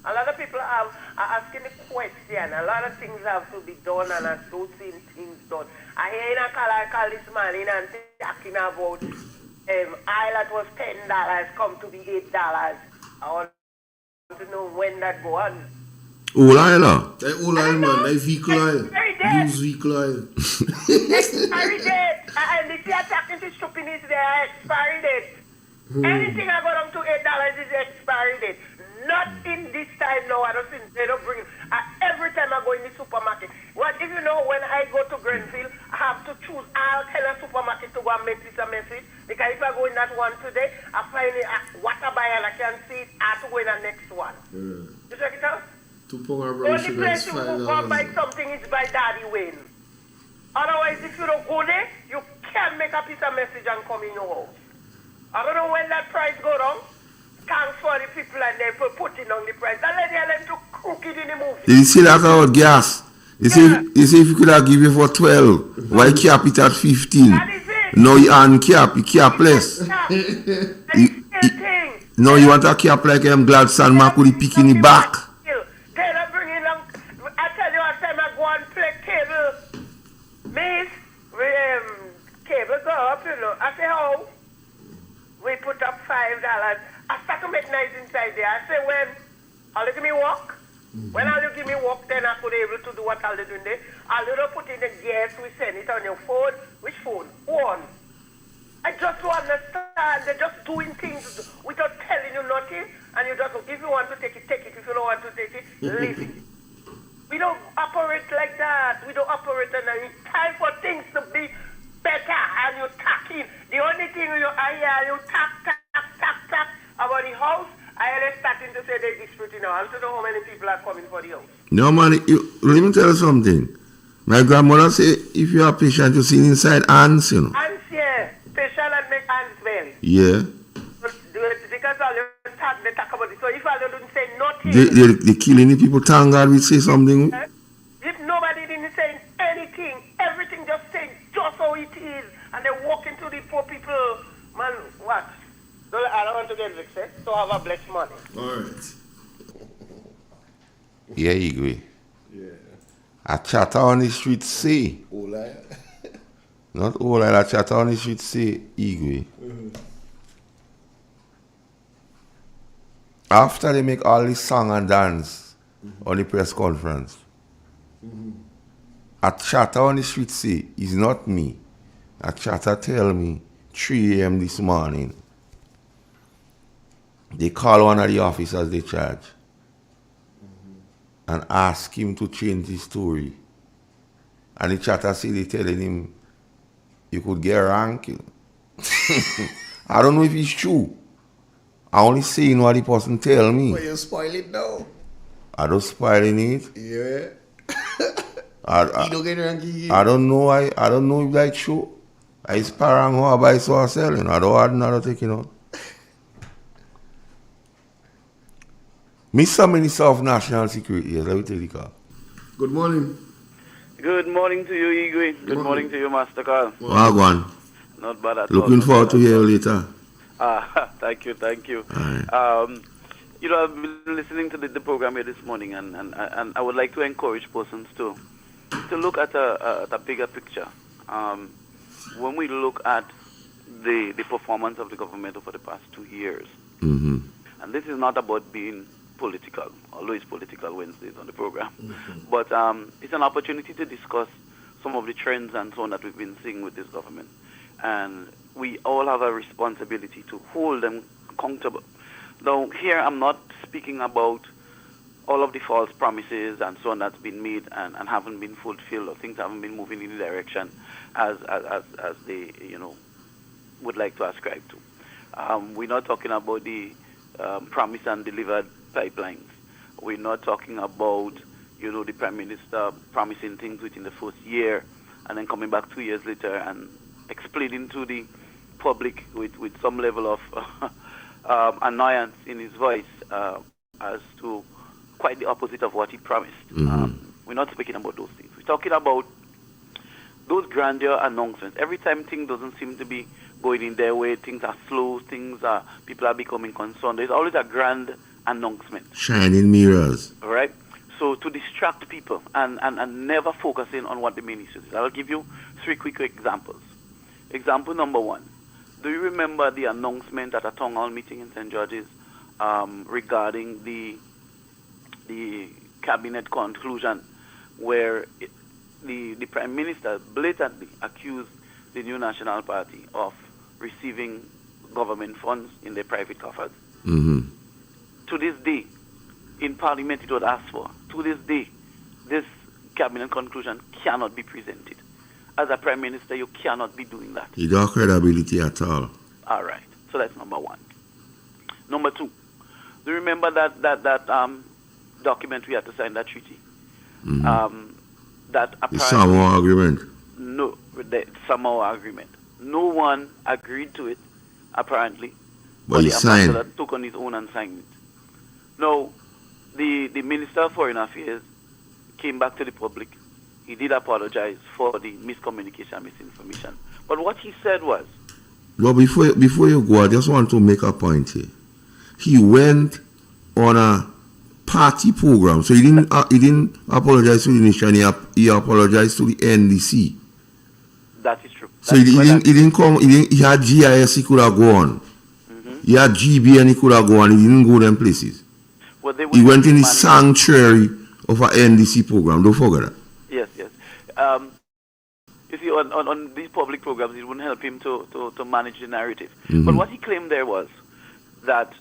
A lot of people are asking the question. A lot of things have to be done and are those things done. I hear in a call this morning and talking about oil that was $10 come to be $8. I want to know when that go on. Oil oil? That oil oil, man. That vehicle oil. Used vehicle oil. Expiry date. And if you are talking to stupidness, they are expiry date. Anything I go down to $8 is expiry date. Not in this time now. I don't think they don't bring it. Every time I go in the supermarket. What if you know when I go to Grenville, I have to choose. I'll tell a supermarket to go and make this a message. Because if I go in that one today, I find what I buy and I can see it, I have to go in the next one. You check it out? Only place you go buy something is by Daddy Wayne. Otherwise, if you don't go there, you can make a piece of message and come in your house. I don't know when that price go down. Thanks for the people and they putting on the price. That lady let to cook it in the movie. You see that about gas? You see if you could have give you for 12, why cap it at 15? That is it. No, you uncap, you cap less. No, you want a cap like Gladstone Macaulay pick in the back. They don't bring in them. I tell you, I time I go and play cable. Miss, cable go up, you know. I say, how? We put up $5. I start to make noise inside there. I say, when? I'll you give me work? When I'll you give me work, then I could be able to do what I'll do in there. I'll you put in the gas, we send it on your phone. Which phone? One. I just don't understand. They're just doing things without telling you nothing. And you just, if you want to take it, take it. If you don't want to take it, leave it. We don't operate like that. We don't operate and it's time for things to be better. And you're talking. The only thing you talk about the house. I am starting to say they're disputing now. I don't know how many people are coming for the house. No, man, let me tell you something. My grandmother say, if you are patient, you see inside ants, you know. Ants, yeah. Patient and make ants well. Yeah. Because all you talk about it. So if I don't say nothing. They killing the people, thank God we say something. If nobody didn't say anything, everything just saying just how it is. And they walk into the poor people. Man, what? I don't want to get vexed, so have a blessed money. Alright. Yeah, you agree. Yeah. A chatter on the street say. Ola. Not Ola, a chatter on the street say, Igwe. After they make all this song and dance on the press conference, a chatter on the street say, it's not me. A chatter tell me 3 a.m. this morning. They call one of the officers they charge and ask him to change his story. And the chatter say they telling him, you could get rank. I don't know if it's true. I only saying what the person tell me. But you spoil it now. I don't spoiling it. Yeah. I don't get ranky. I don't know. I don't know if that's true. I sparang how I buy so I selling. I don't have another taking out. Mr. Minister of National Security, yes, let me tell you, Carl. Good morning. Good morning to you, Igwe. Good morning to you, Master Carl. Wagwan. Not bad at all. Looking forward to hear you later. Thank you. Right. You know, I've been listening to the program here this morning, and I would like to encourage persons to look at a bigger picture. When we look at the performance of the government over the past 2 years, and this is not about being political, although it's political Wednesdays on the program, but it's an opportunity to discuss some of the trends and so on that we've been seeing with this government. And we all have a responsibility to hold them accountable. Now, here I'm not speaking about all of the false promises and so on that's been made and haven't been fulfilled, or things haven't been moving in the direction as they, would like to ascribe to. We're not talking about the promised and delivered pipelines. We're not talking about, the Prime Minister promising things within the first year and then coming back 2 years later and explaining to the public with some level of annoyance in his voice as to quite the opposite of what he promised. We're not speaking about those things. We're talking about those grandeur announcements. Every time things doesn't seem to be going in their way, things are slow, people are becoming concerned. There's always a grand announcement. Shining mirrors. All right? So to distract people and never focusing on what the main issue is. I'll give you 3 quick examples. Example number 1. Do you remember the announcement at a town hall meeting in St. George's regarding the cabinet conclusion where the Prime Minister blatantly accused the New National Party of receiving government funds in their private coffers? To this day, in Parliament it was asked for. To this day, this cabinet conclusion cannot be presented. As a Prime Minister, you cannot be doing that. You don't have credibility at all. All right. So that's number 1. Number 2, do you remember that document we had to sign, that treaty? That the Samoa Agreement. No, the Samoa Agreement. No one agreed to it, apparently. But he the signed. ambassador took on his own and signed it. Now, the Minister of Foreign Affairs came back to the public. He did apologize for the miscommunication, misinformation. But what he said was, Well, before you go, I just want to make a point here. He went on a party program, so he didn't apologize to the nation. He apologized to the NDC. that is true. So he didn't come. He had GIS. He could have gone. He had GB and he could have gone. He didn't go them places. Well, He went in the sanctuary of an NDC program. Don't forget that. Yes, yes. You see, on these public programs, it wouldn't help him to manage the narrative. But what he claimed there was that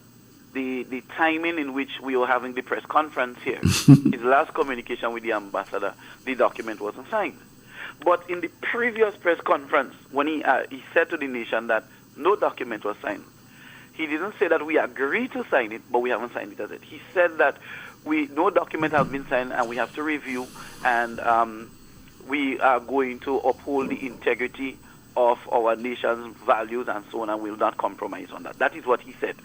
the timing in which we were having the press conference here, his last communication with the ambassador, the document wasn't signed. But in the previous press conference, when he said to the nation that no document was signed, he didn't say that we agreed to sign it, but we haven't signed it as yet. He said that no document has been signed and we have to review, and we are going to uphold the integrity of our nation's values and so on, and will not compromise on that. That is what he said.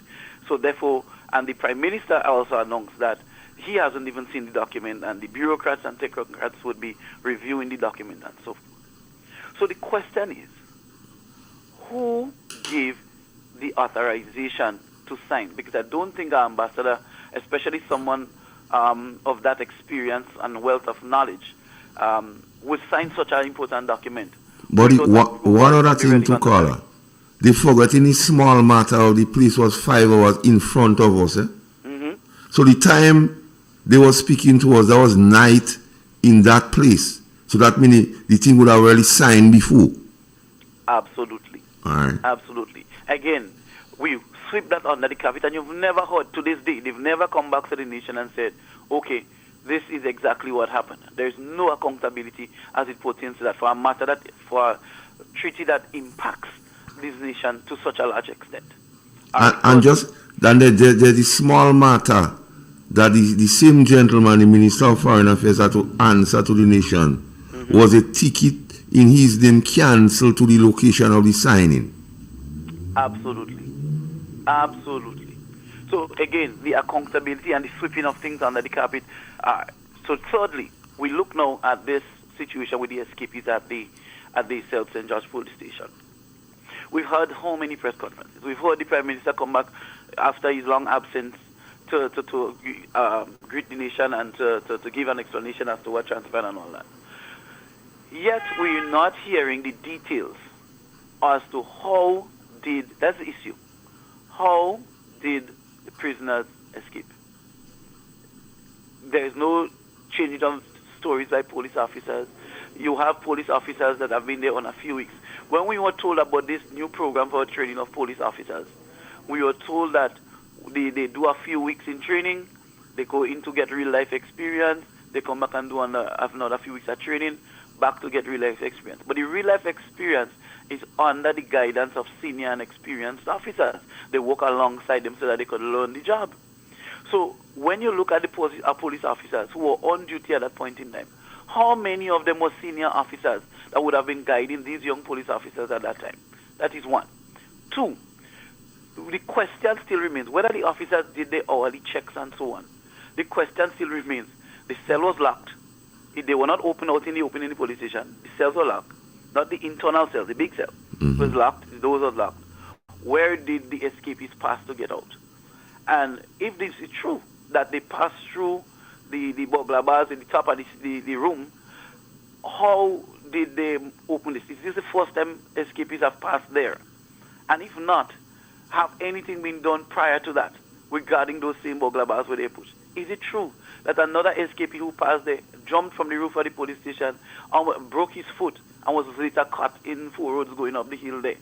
So therefore, and the Prime Minister also announced that he hasn't even seen the document, and the bureaucrats and technocrats would be reviewing the document and so forth. So the question is, who gave the authorization to sign? Because I don't think our ambassador, especially someone of that experience and wealth of knowledge, would sign such an important document. But one other thing to call her, they forgot in a small matter how the police was 5 hours in front of us. So the time they were speaking to us, that was night in that place. So that means the thing would have already signed before. Absolutely. All right. Absolutely. Again, we sweep that under the carpet, and you've never heard to this day, they've never come back to the nation and said, okay, this is exactly what happened. There's no accountability as it pertains to that for a matter that, for a treaty that impacts this nation to such a large extent. And there's a small matter that the same gentleman, the Minister of Foreign Affairs, had to answer to the nation. Was a ticket in his name cancelled to the location of the signing? Absolutely. Absolutely. So again, the accountability and the sweeping of things under the carpet. So thirdly, we look now at this situation with the escapees at the South St. George police station. We've heard how many press conferences. We've heard the Prime Minister come back after his long absence to greet the nation and to give an explanation as to what transpired and all that. Yet we're not hearing the details as to how that's the issue. How did the prisoners escape? There is no changing of stories by police officers. You have police officers that have been there on a few weeks. When we were told about this new program for training of police officers, we were told that they do a few weeks in training, they go in to get real life experience, they come back and do another few weeks of training, back to get real life experience. But the real life experience is under the guidance of senior and experienced officers. They work alongside them so that they could learn the job. So when you look at the police officers who were on duty at that point in time, how many of them were senior officers that would have been guiding these young police officers at that time? That is one. Two, the question still remains whether the officers did their hourly checks and so on. The question still remains. The cell was locked. They were not open out in the open in the police station. The cells were locked. Not the internal cell, the big cell. It was locked. The doors were locked. Where did the escapees pass to get out? And if this is true, that they passed through the burglar bars in the top of the room, how did they open this? Is this the first time escapees have passed there? And if not, have anything been done prior to that regarding those same burglar bars where they pushed? Is it true that another escapee who passed there jumped from the roof of the police station and broke his foot and was later caught in 4 roads going up the hill there?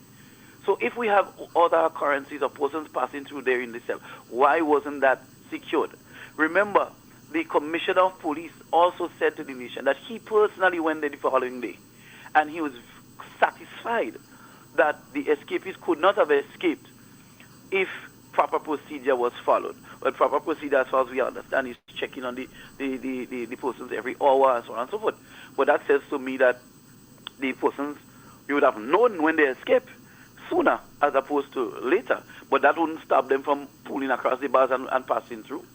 So if we have other occurrences of persons passing through there in the cell, why wasn't that secured? Remember, the Commissioner of Police also said to the nation that he personally went there the following day, and he was satisfied that the escapees could not have escaped if proper procedure was followed. Well, proper procedure, as far as we understand, is checking on the persons every hour and so on and so forth. But that says to me that the persons You would have known when they escaped sooner as opposed to later. But that wouldn't stop them from pulling across the bars and passing through.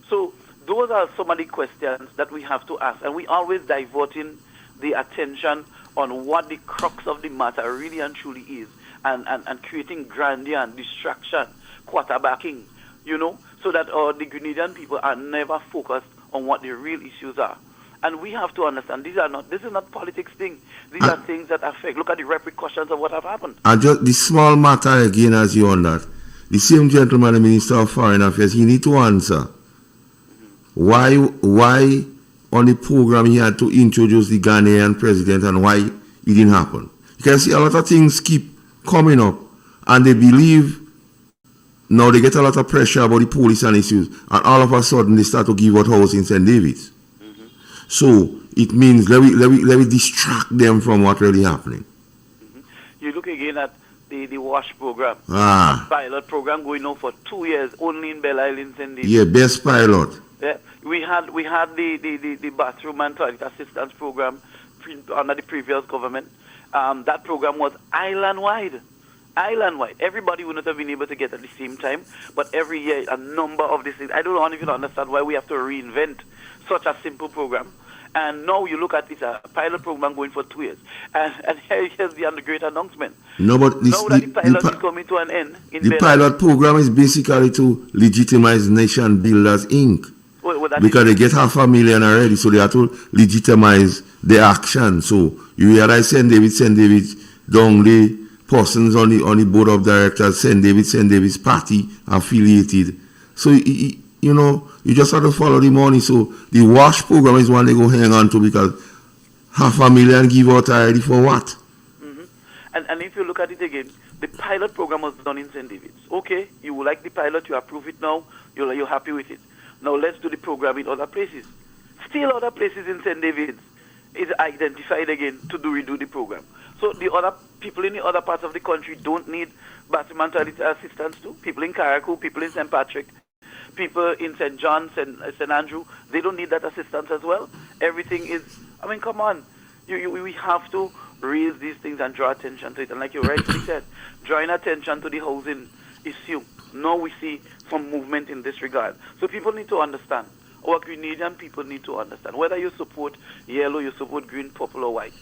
So those are some of the questions that we have to ask. And we always diverting the attention on what the crux of the matter really and truly is. And creating grandeur and distraction, quarterbacking, so that the Grenadian people are never focused on what the real issues are. And we have to understand this is not politics thing. These are things that affect. Look at the repercussions of what have happened. And just the small matter again as you on that. The same gentleman, the Minister of Foreign Affairs, he need to answer. Why on the program he had to introduce the Ghanaian president and why it didn't happen? You can see a lot of things keep coming up and they believe now they get a lot of pressure about the police and issues and all of a sudden they start to give out house in St. David's. So it means let me distract them from what really happening. You look again at the WASH program. Pilot program going on for 2 years only in Belle Isle in St. David's. Yeah, best pilot. Yeah, we had the bathroom and toilet assistance program under the previous government. That program was island-wide. Everybody would not have been able to get at the same time, but every year a number of these things. I don't even understand why we have to reinvent such a simple program. And now you look at this pilot program going for 2 years. And here's the great announcement. No, but now that the pilot is coming to an end. The pilot program is basically to legitimize Nation Builders, Inc. Because they get $500,000 already, so they have to legitimize the action. So you realize St. David's, down the persons on the board of directors, St. David's party affiliated. So you just have to follow the money. So the WASH program is one they go hang on to because $500,000 give out already for what? And if you look at it again, the pilot program was done in St. David's. Okay, you like the pilot, you approve it now, you're happy with it. Now let's do the program in other places. Still other places in St. David's is identified again to redo the program. So the other people in the other parts of the country don't need bathroom and toilet assistance too. People in Carriacou, people in St. Patrick, people in St. John's and St. Andrew, they don't need that assistance as well. Everything is, come on. We have to raise these things and draw attention to it. And like you rightly said, drawing attention to the housing issue. Now we see some movement in this regard. So people need to understand. Our Grenadian people need to understand. Whether you support yellow, you support green, purple or white.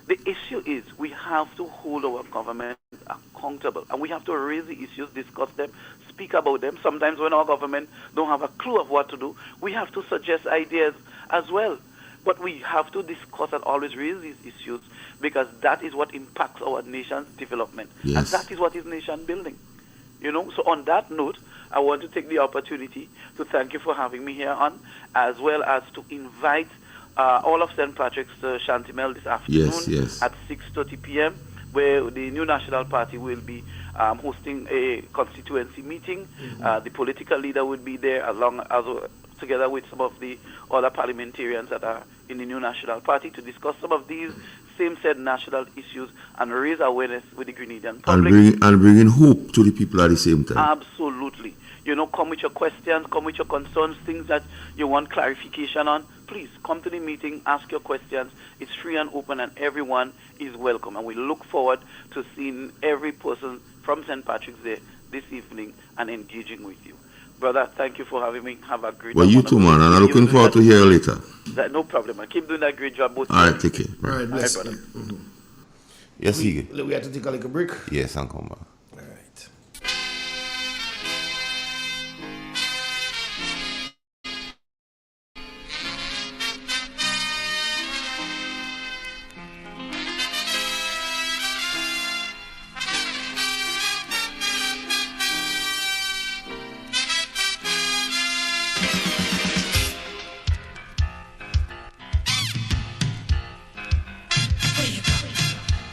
The issue is we have to hold our government accountable. And we have to raise the issues, discuss them, speak about them. Sometimes when our government don't have a clue of what to do, we have to suggest ideas as well. But we have to discuss and always raise these issues because that is what impacts our nation's development. Yes. And that is what is nation building. So on that note, I want to take the opportunity to thank you for having me here on, as well as to invite all of St. Patrick's Chantimel this afternoon at 6:30 p.m., where the New National Party will be hosting a constituency meeting. The political leader will be there together with some of the other parliamentarians that are in the New National Party to discuss some of these same said national issues and raise awareness with the Grenadian public. And bringing hope to the people at the same time. Absolutely. Come with your questions, come with your concerns, things that you want clarification on. Please come to the meeting, ask your questions. It's free and open and everyone is welcome. And we look forward to seeing every person from St. Patrick's Day this evening and engaging with you. Brother, thank you for having me. Have a great Well, you too, man. And I'm looking forward to hear you later. No problem. I keep doing that great job. Both all right, take care. All right, bless brother. you. Yes, Iggy. We have to take a little break. Yes, and come back. All right.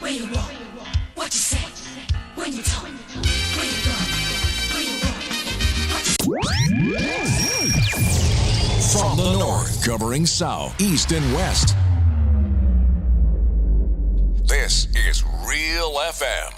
Where you walk, what you say, when you talk, where you go, where you walk, what you From the north, covering south, east, and west. This is Real FM.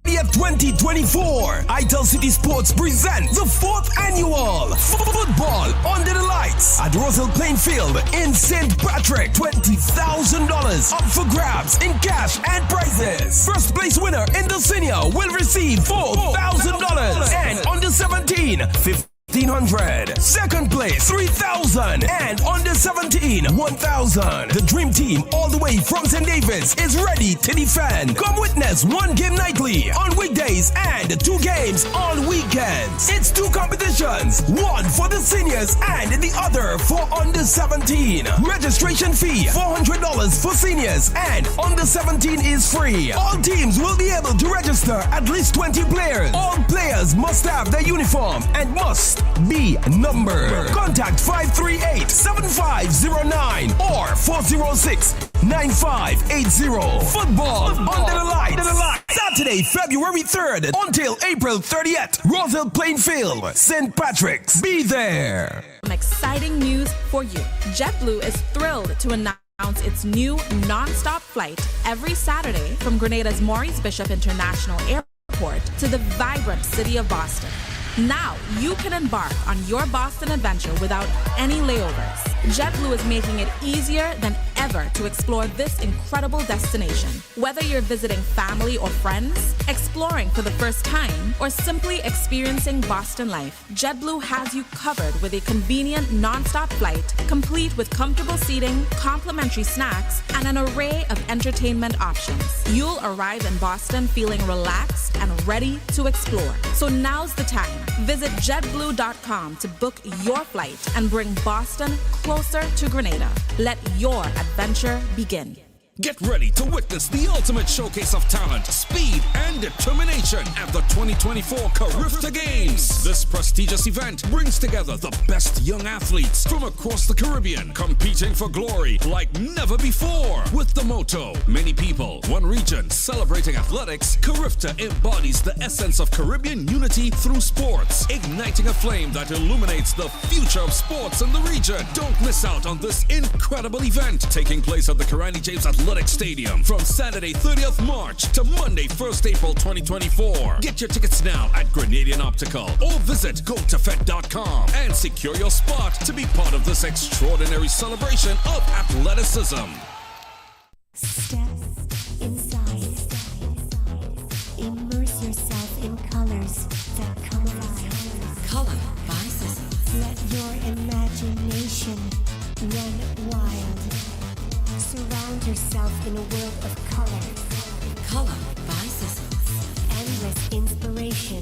The 30th, 2024, Itel City Sports present the 4th annual Football Under the Lights at Roselle Plainfield in St. Patrick. $20,000 up for grabs in cash and prizes. First place winner in the senior will receive $4,000 and under 17, $1,500. Second place, $3,000. And under 17, $1,000. The dream team all the way from St. David's is ready to defend. Come witness one game nightly on weekdays and 2 games on weekends. It's 2 competitions, one for the seniors and the other for under 17. Registration fee, $400 for seniors, and under 17 is free. All teams will be able to register at least 20 players. All players must have their uniform and must be numbered. Contact 538-7509 or 406-9580. Football under the lights. Saturday, February 3rd until April 30th. Roselle Plainfield, St. Patrick's. Be there. Some exciting news for you. JetBlue is thrilled to announce its new non-stop flight every Saturday from Grenada's Maurice Bishop International Airport to the vibrant city of Boston. Now you can embark on your Boston adventure without any layovers. JetBlue is making it easier than ever to explore this incredible destination. Whether you're visiting family or friends, exploring for the first time, or simply experiencing Boston life, JetBlue has you covered with a convenient non-stop flight, complete with comfortable seating, complimentary snacks, and an array of entertainment options. You'll arrive in Boston feeling relaxed and ready to explore. So now's the time. Visit JetBlue.com to book your flight and bring Boston closer to Grenada. Let your adventure begin. Get ready to witness the ultimate showcase of talent, speed, and determination at the 2024 Carifta Games. This prestigious event brings together the best young athletes from across the Caribbean, competing for glory like never before. With the motto, many people, one region, celebrating athletics, Carifta embodies the essence of Caribbean unity through sports, igniting a flame that illuminates the future of sports in the region. Don't miss out on this incredible event taking place at the Karani James Athletic Stadium from Saturday 30th March to Monday 1st April 2024. Get your tickets now at Grenadian Optical or visit gotofed.com and secure your spot to be part of this extraordinary celebration of athleticism. Step inside. Immerse yourself in colors that come alive. Color by Sissons. Let your imagination run wild. Surround yourself in a world of color. Color by Sissons. Endless inspiration.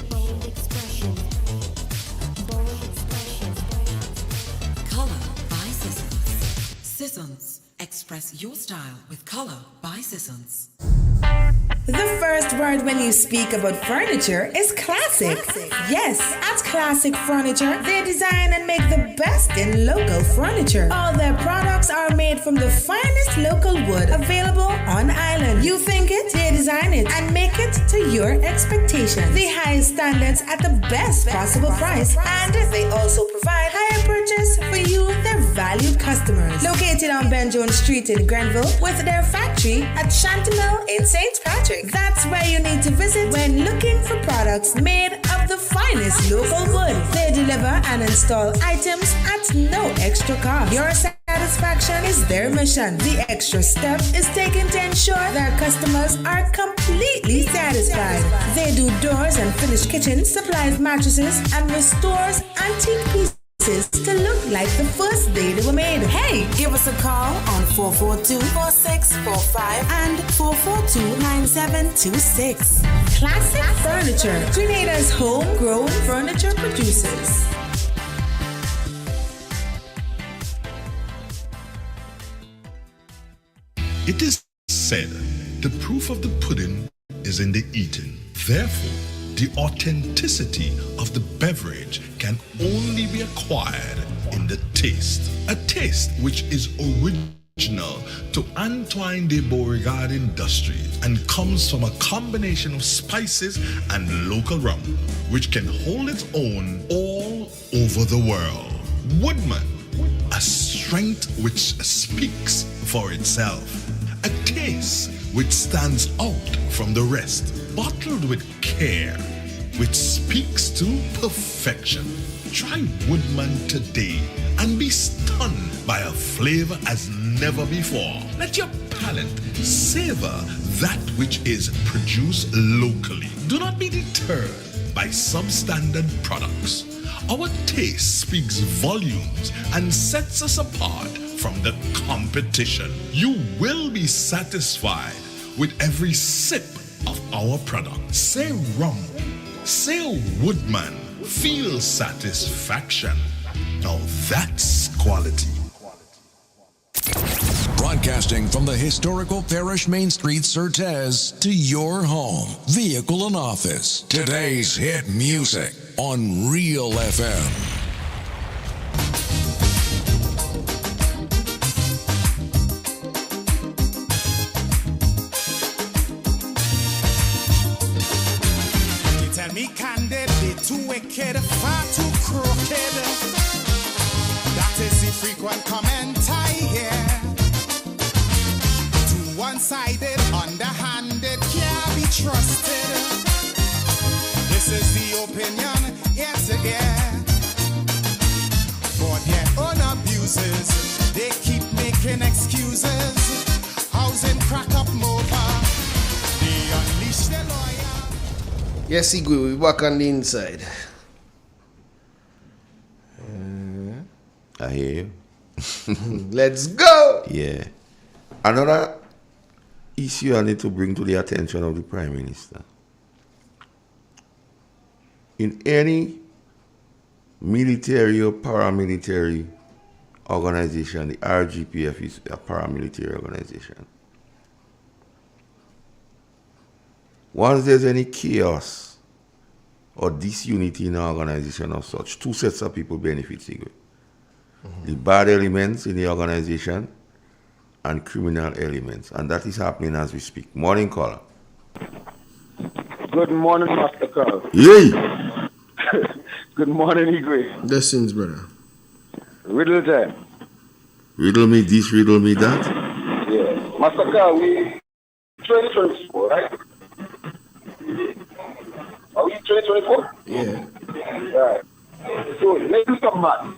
Bold expression. Bold expression. Color by Sissons. Sissons. Express your style with Color by Sissons. The first word when you speak about furniture is classic. Yes, at Classic Furniture, they design and make the best in local furniture. All their products are made from the finest local wood available on island. You think it, they design it, and make it to your expectations. The highest standards at the best possible price. And they also provide higher purchase for you, their valued customers. Located on Ben Jones Street in Grenville with their factory at Chantemille in St. Patrick. That's where you need to visit when looking for products made of the finest local wood. They deliver and install items at no extra cost. Your satisfaction is their mission. The extra step is taken to ensure their customers are completely satisfied. They do doors and finished kitchen, supplies mattresses, and restores antique pieces to look like the first day they were made. Hey, give us a call on 442-4645 and 442-9726. Classic Furniture, Grenada's homegrown furniture producers. It is said, the proof of the pudding is in the eating. Therefore, the authenticity of the beverage can only be acquired in the taste. A taste which is original to Antoine de Beauregard Industries and comes from a combination of spices and local rum, which can hold its own all over the world. Woodman, a strength which speaks for itself. A taste which stands out from the rest, bottled with care, which speaks to perfection. Try Woodman today and be stunned by a flavor as never before. Let your palate savor that which is produced locally. Do not be deterred by substandard products. Our taste speaks volumes and sets us apart from the competition. You will be satisfied with every sip of our product. Say rum, say Woodman, feel satisfaction. Now that's quality. Broadcasting from the historical Farish Main Street, Certez, to your home, vehicle, and office. Today's hit music on Real FM. You tell me candid, they too wicked, far too crooked. That is the frequent comment I hear. Too one-sided, underhanded, can't be trusted. This is the opinion, ear to ear. For their own abuses, they keep making excuses. Housing crack up MOPA, they unleash their lawyer. Yes, Igwe, we're back on the inside. I hear you. Let's go! Yeah. Another issue I need to bring to the attention of the Prime Minister. In any military or paramilitary organization, the RGPF is a paramilitary organization. Once there's any chaos or disunity in an organization or such, two sets of people benefit. The bad elements in the organization and criminal elements. And that is happening as we speak. Morning, caller. Good morning, Master Carl. Yay! Good morning, Igwe. Blessings, brother. Riddle time. Riddle me this, riddle me that. Yeah. Master Carl, we 2024, right? Are we 2024? Yeah. Right. So let's do some math.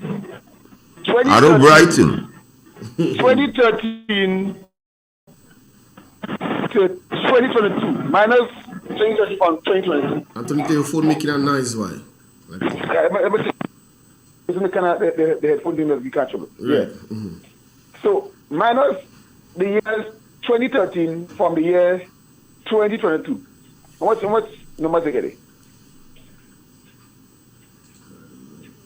I don't Brighton. 2013 to 2022 minus 2020 on 2022. Anthony, your phone making a noise, why? Yeah, it's the kind of the headphone thing that we catch up. Yeah. Mm-hmm. So minus the year 2013 from the year 2022. How much numbers they get it?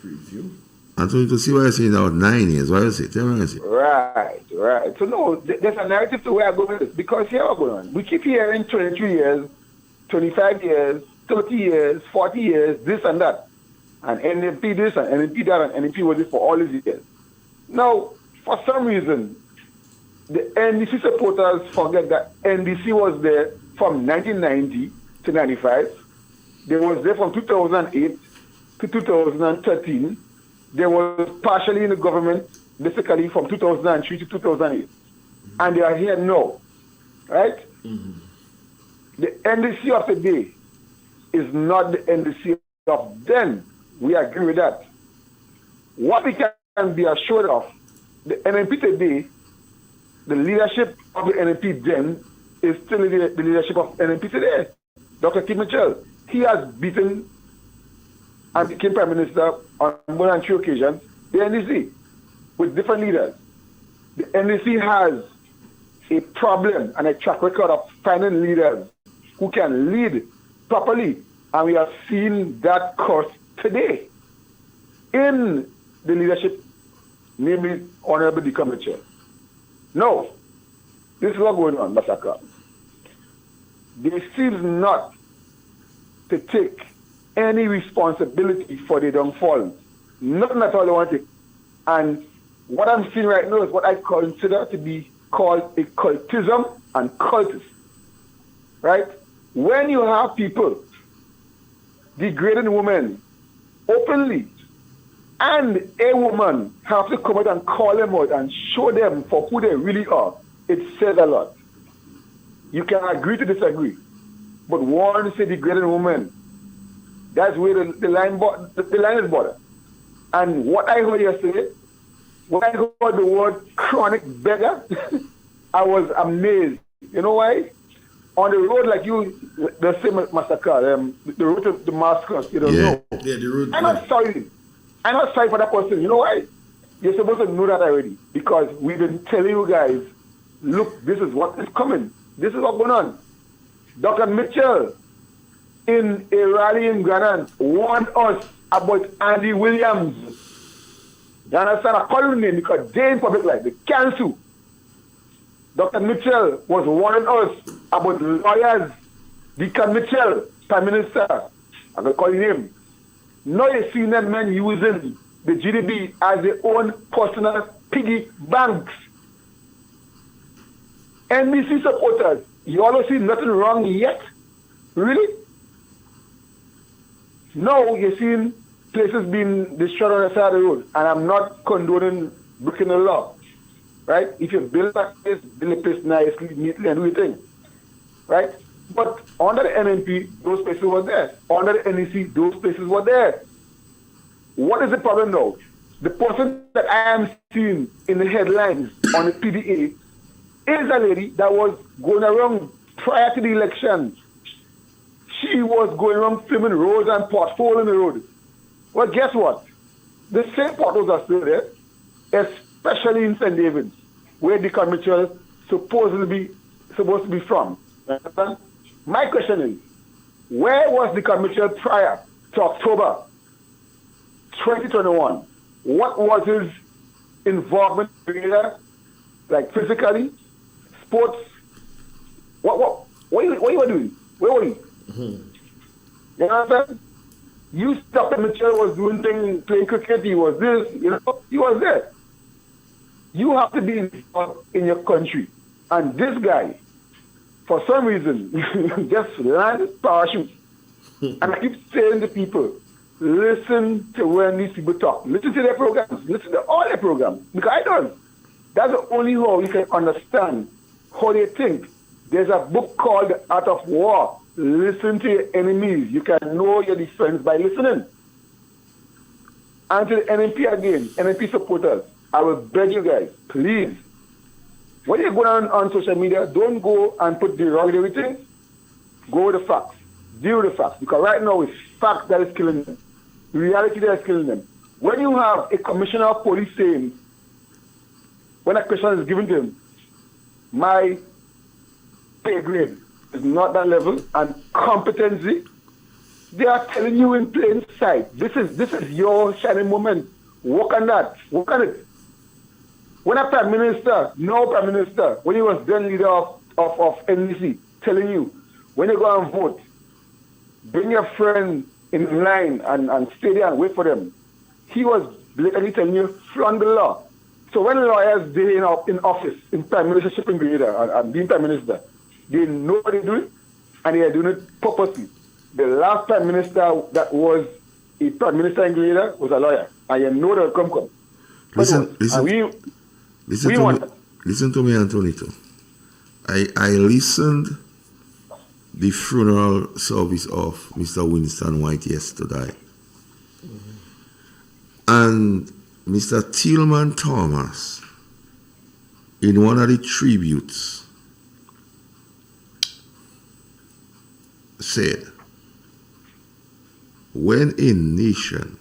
Preview. Anthony, to see why I say now 9 years. Why is it? Tell me what I say. Right. So no, there's a narrative to where I go with this because here we're going on. We keep hearing 23 years, 25 years, 30 years, 40 years, this and that. And NMP this and NMP that and NMP was this for all these years. Now, for some reason, the NDC supporters forget that NDC was there from 1990 to 95. They was there from 2008 to 2013. They was partially in the government, basically from 2003 to 2008. And they are here now, right? Mm-hmm. The NDC of today is not the NDC of then. We agree with that. What we can be assured of, the NMP today, the leadership of the NMP then is still the leadership of NMP today. Dr. Kim Mitchell, he has beaten and became Prime Minister on more than 3 occasions, the NDC, with different leaders. The NDC has a problem and a track record of finding leaders who can lead properly, and we have seen that course today in the leadership, namely Honorable Dika Mitchell. No, this is what's going on, Masaka. They seem not to take any responsibility for the downfall. Nothing at all they want to take. And what I'm seeing right now is what I consider to be called a cultism and cultists. Right? When you have people degrading women openly, and a woman have to come out and call them out and show them for who they really are, it says a lot. You can agree to disagree. But one say degrading woman, that's where the line is border. And what I heard yesterday, when I heard the word chronic beggar, I was amazed. You know why? On the road, like the same massacre, the road to Damascus, you don't know. Yeah, the road. I'm not sorry. I'm not sorry for that person. You know why? You're supposed to know that already. Because we've been telling you guys, look, this is what is coming. This is what's going on. Dr. Mitchell, in a rally in Ghana, warned us about Andy Williams. You understand? I call him name because they in public life, they cancel. Dr. Mitchell was warning us about lawyers. Deacon Mitchell, Prime Minister, I'm going to call him name. Now you see them men using the GDP as their own personal piggy banks. NBC supporters, you all see nothing wrong yet? Really? Now you're seeing places being destroyed on the side of the road, and I'm not condoning breaking the law, right? If you build a place, build a place nicely, neatly, and everything, right? But under the NNP, those places were there. Under the NEC, those places were there. What is the problem now? The person that I am seeing in the headlines on the PDA is a lady that was going around prior to the election. She was going around filming roads and potholes in the road. Well, guess what? The same potholes are still there, especially in St. David's, where Deacon Mitchell supposed to be from. Understand? My question is, where was Deacon Mitchell prior to October 2021? What was his involvement here, like physically, sports? What you were doing? Where were you? You know what I'm saying? You Dr. Mitchell was doing things, playing cricket, he was this, he was there. You have to be in your country. And this guy, for some reason, just landed his parachute. And I keep saying to people, listen to when these people talk. Listen to their programs. Listen to all their programs. Because I don't. That's the only how you can understand how they think. There's a book called The Art of War. Listen to your enemies. You can know your defense by listening. And to the NNP again, NNP supporters, I will beg you guys, please, when you go on social media, don't go and put derogatory things. Go with the facts. Deal with the facts. Because right now it's facts that is killing them. Reality that is killing them. When you have a commissioner of police saying, when a question is given to him, my pay grade is not that level and competency, they are telling you in plain sight, this is your shining moment. Work on that. Work on it. When a Prime Minister, when he was then leader of NDC, telling you, when you go and vote, bring your friend in line and stay there and wait for them. He was blatantly telling you, flaunt the law. So when lawyers, they in office, in Prime Ministership in Grenada, and being Prime Minister, they know what they're doing, and they are doing it purposely. The last Prime Minister that was a Prime Minister in Grenada was a lawyer, and you know they'll come. Listen to me, Antonito. I listened the funeral service of Mr. Winston White yesterday. And Mr. Tillman Thomas, in one of the tributes, said, when a nation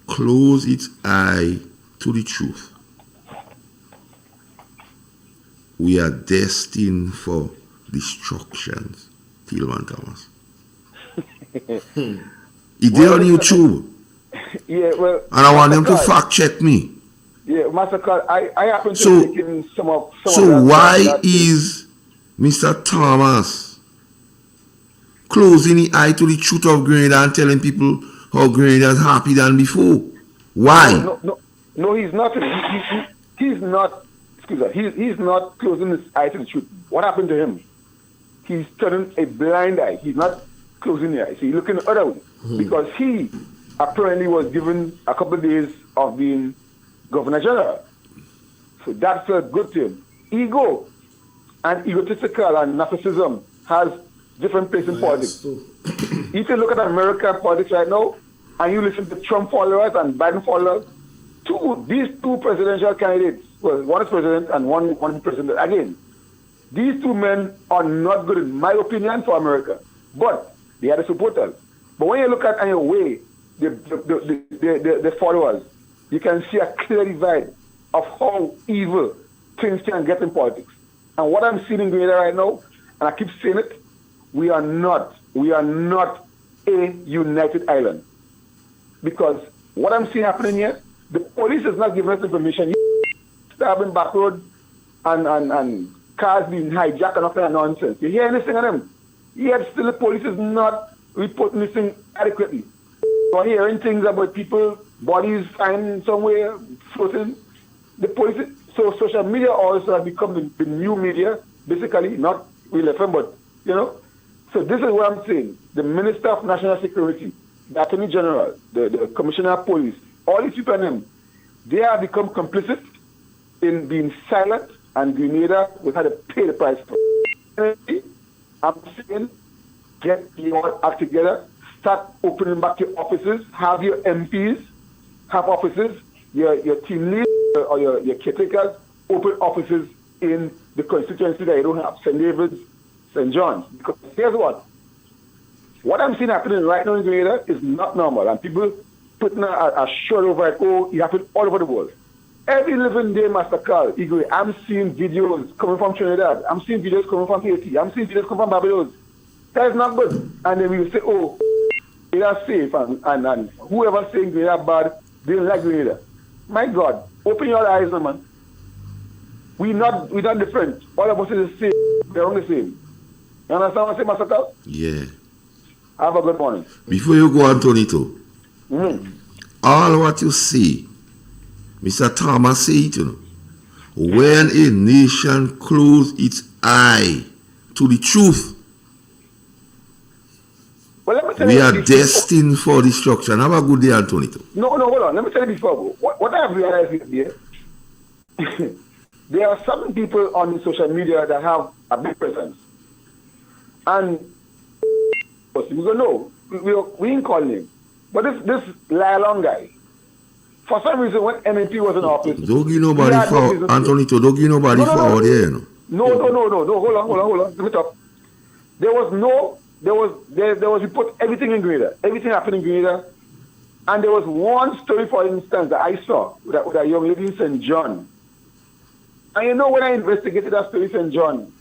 closes its eye to the truth, we are destined for destruction. Tillman Thomas. He did on YouTube. Yeah, well, and I want them to fact check me. Yeah, Master, I happen to be taking some of why is Mr. Thomas closing the eye to the truth of Grenada and telling people how Grenada is happy than before? Why? No, he's not. He's not. Excuse me. He's not closing his eye to the truth. What happened to him? He's turning a blind eye. He's not closing the eye. So he's looking the other way because he apparently was given a couple of days of being Governor General. So that felt good to him. Ego. and egotistical and narcissism has different place in politics. If you look at American politics right now, and you listen to Trump followers and Biden followers, these two presidential candidates, well, one is president and one president. Again, these two men are not good, in my opinion, for America. But they are the supporters. But when you look at, and you weigh the followers, you can see a clear divide of how evil things can get in politics. And what I'm seeing in Grenada right now, and I keep saying it, we are not a united island. Because what I'm seeing happening here, the police is not giving us information. Stabbing back road and cars being hijacked and all kind of nonsense. You hear anything of them? Yet still the police is not reporting this thing adequately. You're hearing things about people, bodies found somewhere, floating. The police, so social media also has become the new media, basically, not Real FM, but, you know. So this is what I'm saying. The Minister of National Security, the Attorney General, the Commissioner of Police, all these people and them, they have become complicit in being silent, and Grenada will have to pay the price for it. I'm saying, get your act together, start opening back your offices, have your MPs, have offices, your team leaders or your caretakers, open offices in the constituency that you don't have, St. David's, St. John's. Because here's what I'm seeing happening right now in Grenada is not normal, and people putting a shirt over it, it happens all over the world. Every living day, Master Carl, I'm seeing videos coming from Trinidad. I'm seeing videos coming from Haiti. I'm seeing videos coming from Barbados. That is not good. And then we will say, Grenada's safe, and whoever saying Grenada bad, they don't like Grenada. My God, open your eyes, man. We're not different. All of us is the same. We're all the same. You understand what I say, Master Carl? Yeah. Have a good morning. Before you go, Antonito, all what you see, Mr. Thomas said it, you know, when a nation closes its eye to the truth, we are destined for destruction. Have a good day, Antonito. No, hold on. Let me tell you before. What I have realized is here, there are some people on social media that have a big presence. And we don't know. We ain't calling him. But this lie-along guy, for some reason, when NNP was in office, don't give nobody for Antonito. Don't give nobody for out there, you know. No. Hold on. Let me talk. There was report everything in Grenada, everything happened in Grenada, and there was one story, for instance, that I saw with a young lady in St. John. And you know, when I investigated that story in St. John,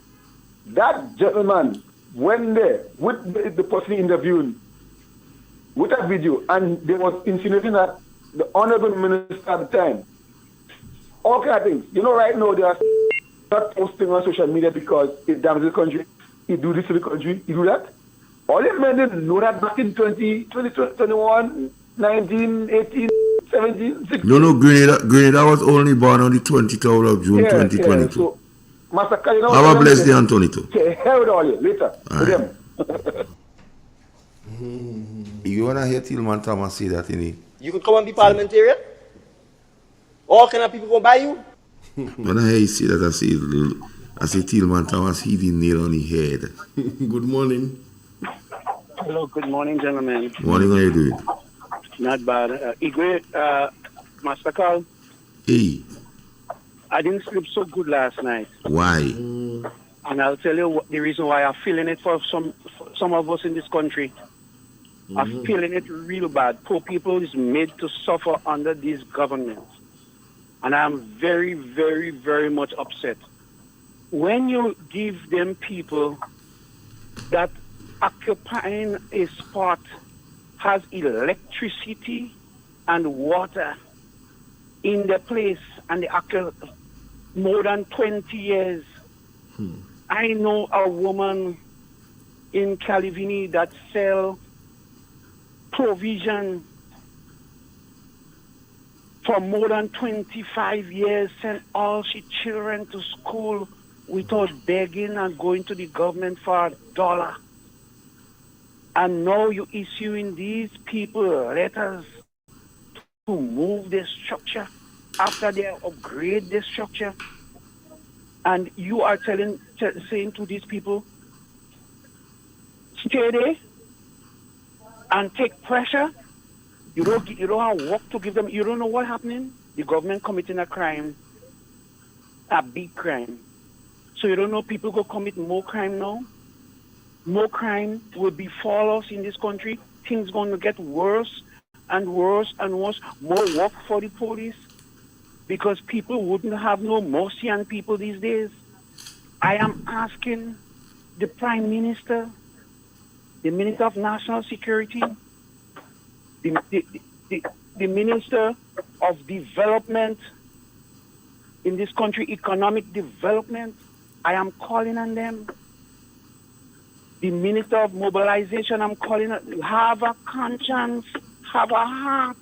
that gentleman went there with the person interviewing with that video, and they was insinuating that the honorable minister at the time, all kind of things. You know, right now they are not posting on social media because it damages the country. It do this to the country. You do that. All these men didn't know that back in 21, 19, 18, 17, 16. No, Grenada was only born on the 23rd of June, 2022. Yeah, so, Master Carl, you know, have a blessed day, Antonito. Okay, hell with all you. Later. With them. You want to hear Tillman Thomas say that, innit? You could come and be parliamentarian? All kind of people go buy you? When I hear you say that, I say Tillman Thomas hit the nail on the head. Good morning. Hello, good morning, gentlemen. Morning, how you doing? Not bad. Igwe, Master Carl. Hey. I didn't sleep so good last night. Why? And I'll tell you the reason why I'm feeling it for some of us in this country. I'm feeling it real bad. Poor people is made to suffer under these governments. And I'm very, very, very much upset. When you give them people that occupying a spot has electricity and water in the place, and they occupy more than 20 years. I know a woman in Calivini that sell provision for more than 25 years, sent all she children to school without begging and going to the government for $1. And now you issuing these people letters to move the structure after they upgrade the structure. And you are telling saying to these people, stay there and take pressure. You don't have work to give them. You don't know what's happening. The government committing a crime, a big crime. So you don't know people go commit more crime now. More crime will befall us in this country. Things going to get worse and worse and worse. More work for the police because people wouldn't have no mercy on people these days. I am asking the Prime Minister, the Minister of National Security, the Minister of Development in this country, economic development, I am calling on them. The Minister of Mobilization, I'm calling on, have a conscience, have a heart.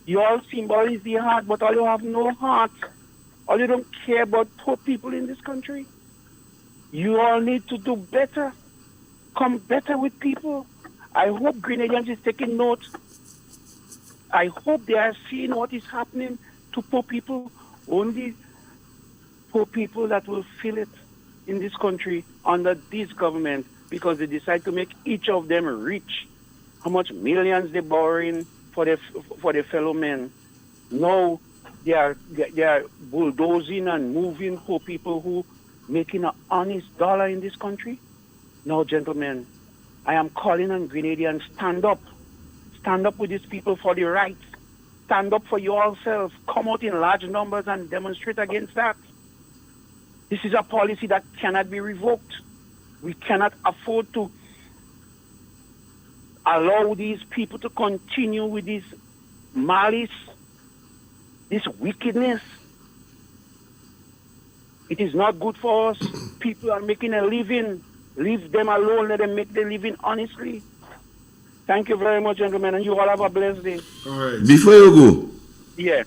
You all symbolize the heart, but all you have no heart. All you don't care about poor people in this country. You all need to do better. Come better with people. I hope Grenadians is taking note. I hope they are seeing what is happening to poor people. Only poor people that will feel it in this country under this government because they decide to make each of them rich. How much millions they're borrowing for their fellow men. Now they are bulldozing and moving poor people who making an honest dollar in this country. Now, gentlemen, I am calling on Grenadians, stand up. Stand up with these people for the rights. Stand up for yourselves. Come out in large numbers and demonstrate against that. This is a policy that cannot be revoked. We cannot afford to allow these people to continue with this malice, this wickedness. It is not good for us. People are making a living. Leave them alone. Let them make their living honestly. Thank you very much, gentlemen, and you all have a blessed day. All right. Before you go, Yeah.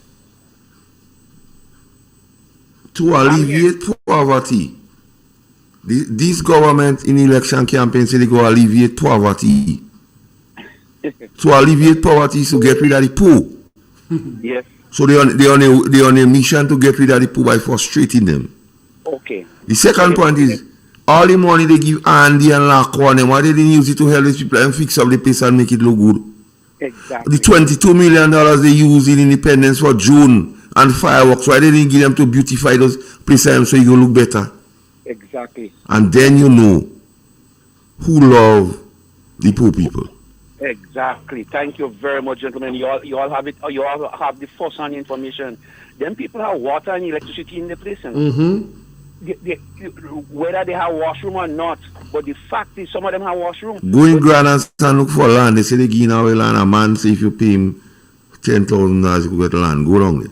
to alleviate poverty, this government in election campaign say they go alleviate poverty. To alleviate poverty is to get rid of the poor. Yes. So they on a mission to get rid of the poor by frustrating them. Okay. The second point is all the money they give Andy and Lacroix, why they didn't use it to help these people and fix up the place and make it look good? Exactly. The $22 million they use in Independence for June and fireworks, why they didn't give them to beautify those places so you go look better? Exactly. And then you know who love the poor people. Exactly. Thank you very much, gentlemen. You all have it. You all have the first-hand information. Then people have water and electricity in the place. Whether they have washroom or not, but the fact is some of them have washroom. Go in Grand and look for land. They say they give away land. A man say if you pay him $10,000, you go get land. Go wrong there.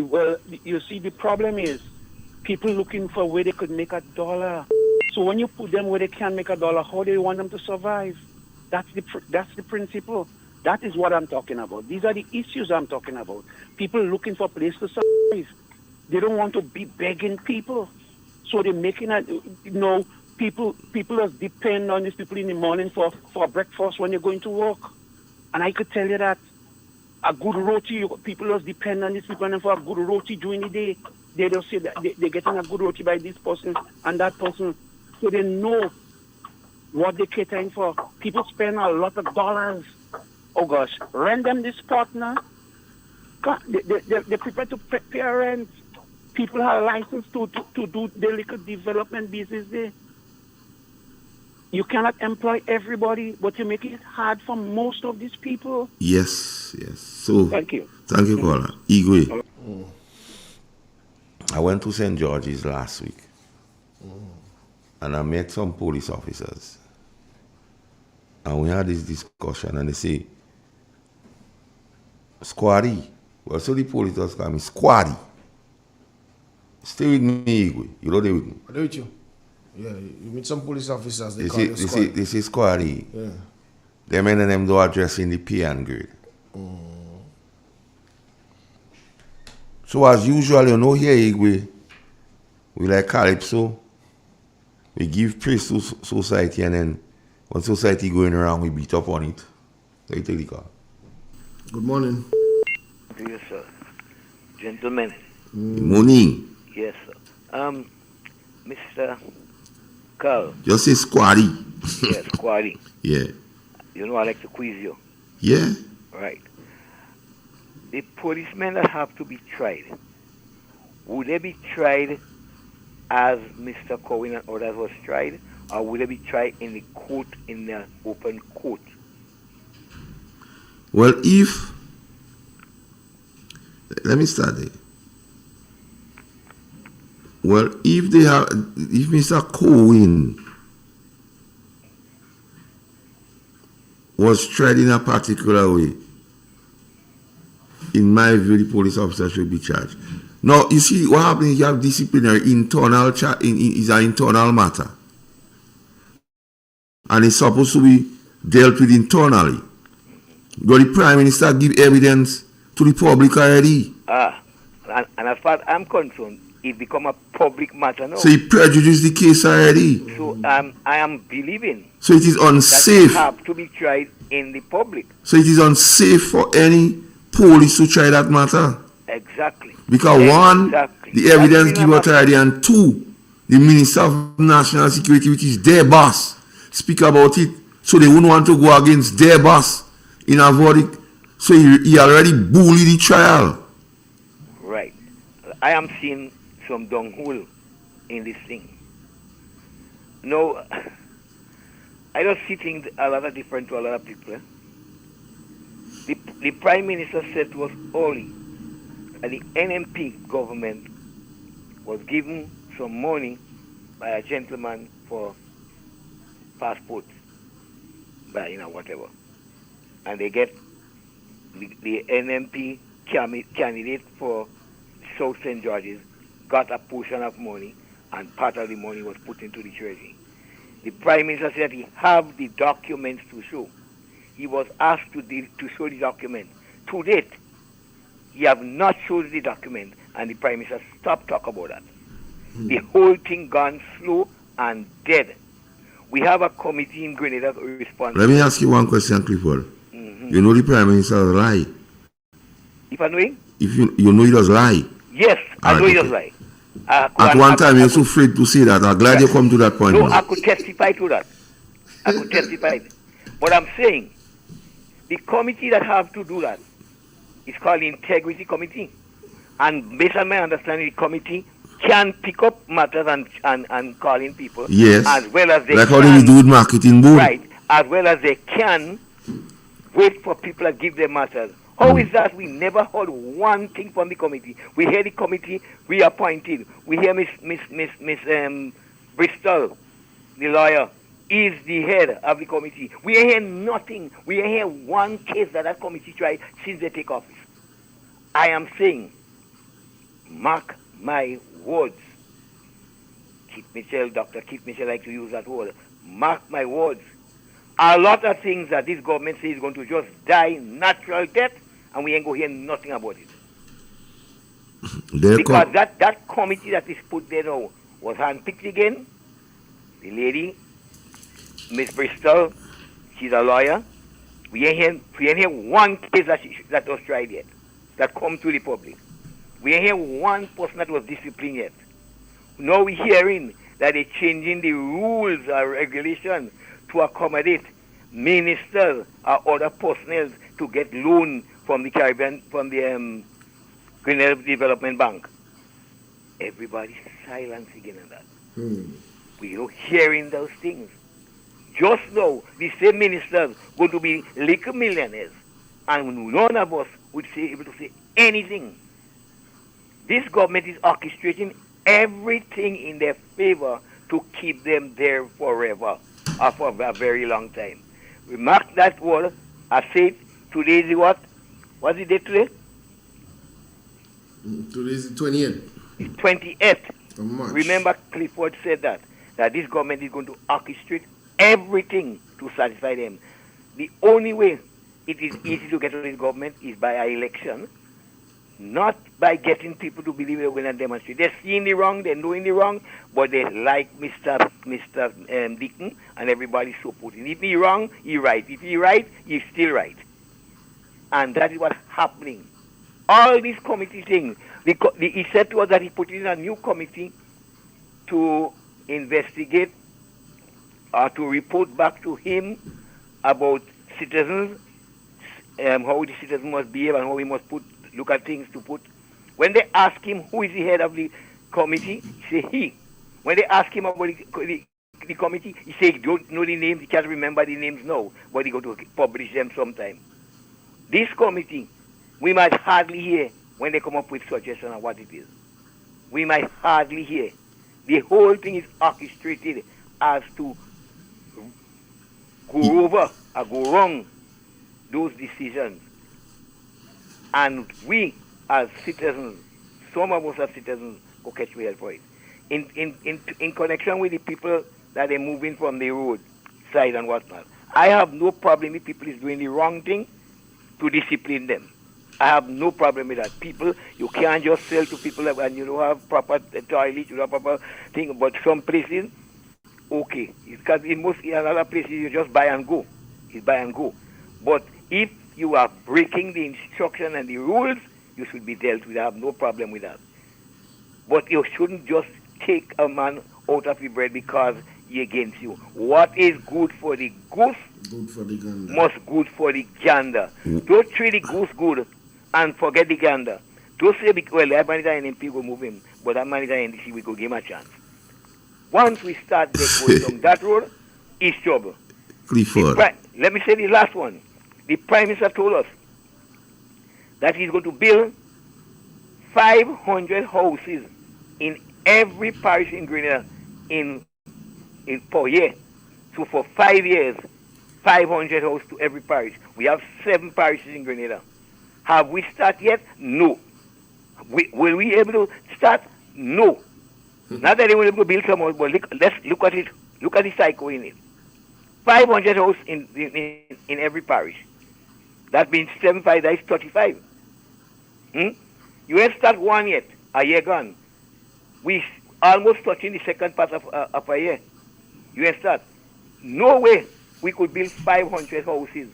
Well, you see, the problem is people looking for where they could make $1. So when you put them where they can't make $1, how do you want them to survive? That's the principle. That is what I'm talking about. These are the issues I'm talking about. People looking for a place to survive. They don't want to be begging people. So they're making people just depend on these people in the morning for breakfast when you're going to work. And I could tell you that a good roti, people just depend on these people and for a good roti during the day. They just say that they're getting a good roti by this person and that person. So they know what they're catering for. People spend a lot of dollars. Oh gosh, rent them this partner. They're prepared to pay rent. People have a license to do their little development business there. You cannot employ everybody, but you make it hard for most of these people. Yes. So thank you. Thank you, caller. Igwe. I went to St. George's last week. And I met some police officers. And we had this discussion and they say, Squaddy. Well, so the police just call me Squaddy. Stay with me, Igwe. You know they with me. I do with you. Yeah, you meet some police officers, they call say, you Squaddy. They say Squaddy. Yeah. Them and them do address in the pay and grade. So as usual, you know here, Igwe, we like Calypso. We give praise to society and then when society going around, we beat up on it. So you take the call. Good morning. Yes, sir. Gentlemen. Good morning. Yes, sir. Mr. Carl. Just say squaddy. Yes, squaddy. Yeah. You know I like to quiz you. Yeah. Right. The policemen that have to be tried, would they be tried as Mr. Cohen and others was tried, or would they be tried in the court, in the open court? Well, let me start there. Well, if Mr. Cohen was tried in a particular way, in my view, the police officer should be charged. Now, you see, what happens is you have disciplinary internal is an internal matter. And it's supposed to be dealt with internally. But the Prime Minister give evidence to the public already. And as far as I'm concerned, it become a public matter now. So he prejudiced the case already. So I am believing So it is unsafe. that it have to be tried in the public. So it is unsafe for any police to try that matter. Exactly. Because one, the evidence given out already, and two, the Minister of National Security, which is their boss, speak about it. So they wouldn't want to go against their boss in a verdict. So he already bullied the trial. Right. I am seeing some dunghole in this thing. No, I don't see things a lot of different to a lot of people. The Prime Minister said to us only that the NMP government was given some money by a gentleman for passports, by whatever, and they get the NMP candidate for South St. George's got a portion of money, and part of the money was put into the treasury. The Prime Minister said he have the documents to show. He was asked to show the document. To date, he have not shown the document, and the Prime Minister stopped talking about that. The whole thing gone slow and dead. We have a committee in Grenada responsible. Let me ask you one question, Clifford. You know the Prime Minister lie. If I know him? If you know he does lie. Yes, I know he does lie. At one time, you're so afraid to say that. I'm glad you come to that point. No, now. I could testify to that. I could testify. But I'm saying, the committee that have to do that is called the Integrity Committee. And based on my understanding, the committee can pick up matters and call in people. Yes. As well as they like can. how they do with marketing board. Right. As well as they can wait for people to give their matters. How is that? We never heard one thing from the committee. We hear the committee reappointed. We hear Miss Bristol, the lawyer, is the head of the committee. We hear nothing. We hear one case that committee tried since they take office. I am saying, mark my words. Dr. Keith Mitchell likes to use that word. Mark my words. A lot of things that this government says is going to just die natural death, and we ain't going to hear nothing about it. Because that committee that is put there now was handpicked again. The lady, Miss Bristol, she's a lawyer. We ain't hear one case that was tried yet, that come to the public. We ain't hear one person that was disciplined yet. Now we're hearing that they're changing the rules or regulations to accommodate ministers or other personnel to get loan from the Caribbean, from the Grenada Development Bank. Everybody's silent again on that. We're not hearing those things. Just now, the same ministers going to be little millionaires, and none of us would be able to say anything. This government is orchestrating everything in their favor to keep them there forever, or for a very long time. We mark that word. I said today is what? What's the date today? Today is the 28th. It's 28th. Of March. Remember, Clifford said that this government is going to orchestrate everything to satisfy them. The only way it is easy to get to this government is by an election, not by getting people to believe they're going to demonstrate. They're seeing the wrong, they're knowing the wrong, but they like Mr. Deacon, and everybody's supporting. If he's wrong, he's right. If he's right, he's still right. And that is what's happening. All these committee things, he said to us that he put in a new committee to investigate or to report back to him about citizens, how the citizens must behave and how he must look at things to put. When they ask him who is the head of the committee, he say he. When they ask him about the committee, he say he don't know the names, he can't remember the names now, but he go to publish them sometime. This committee, we might hardly hear when they come up with suggestions on what it is. We might hardly hear. The whole thing is orchestrated as to go over or go wrong those decisions. And we as citizens, some of us as citizens, go catch we help for it. In connection with the people that are moving from the road side and whatnot, I have no problem if people is doing the wrong thing to discipline them. I have no problem with that. People, you can't just sell to people and you don't have proper toilet, you don't have proper thing. But some places, okay. Because in other places, you just buy and go. You buy and go. But if you are breaking the instruction and the rules, you should be dealt with. I have no problem with that. But you shouldn't just take a man out of the bread because he against you. What is good for the goose good for the gander. Must good for the gander. Don't treat the goose good and forget the gander. Don't say, well, that manager in MP will move him, but that manager in DC we go give him a chance. Once we start going down that road, it's trouble. Clifford. Let me say the last one. The Prime Minister told us that he's going to build 500 houses in every parish in Grenada in per year. So for 5 years, 500 houses to every parish. We have 7 parishes in Grenada. Have we started yet? No. Will we be able to start? No. Not that they will be able to build some more, but let's look at it. Look at the cycle in it. 500 houses in every parish. That means 75, that is 35. You ain't start one yet, a year gone. We almost touching the second part of a year. You ain't start. No way we could build 500 houses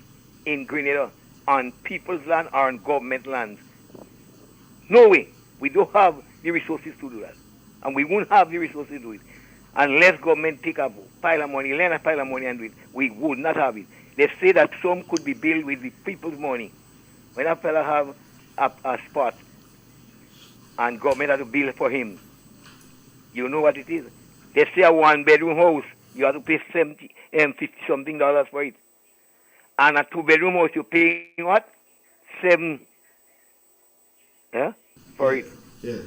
in Grenada on people's land or on government lands. No way. We don't have the resources to do that. And we won't have the resources to do it. Unless government take a pile of money, lend a pile of money and do it, we would not have it. They say that some could be built with the people's money. When a fella have a spot and government have to build for him, you know what it is? They say a 1-bedroom house, you have to pay $50 something for it. And a 2-bedroom house, you pay what? $7 for it. Yeah.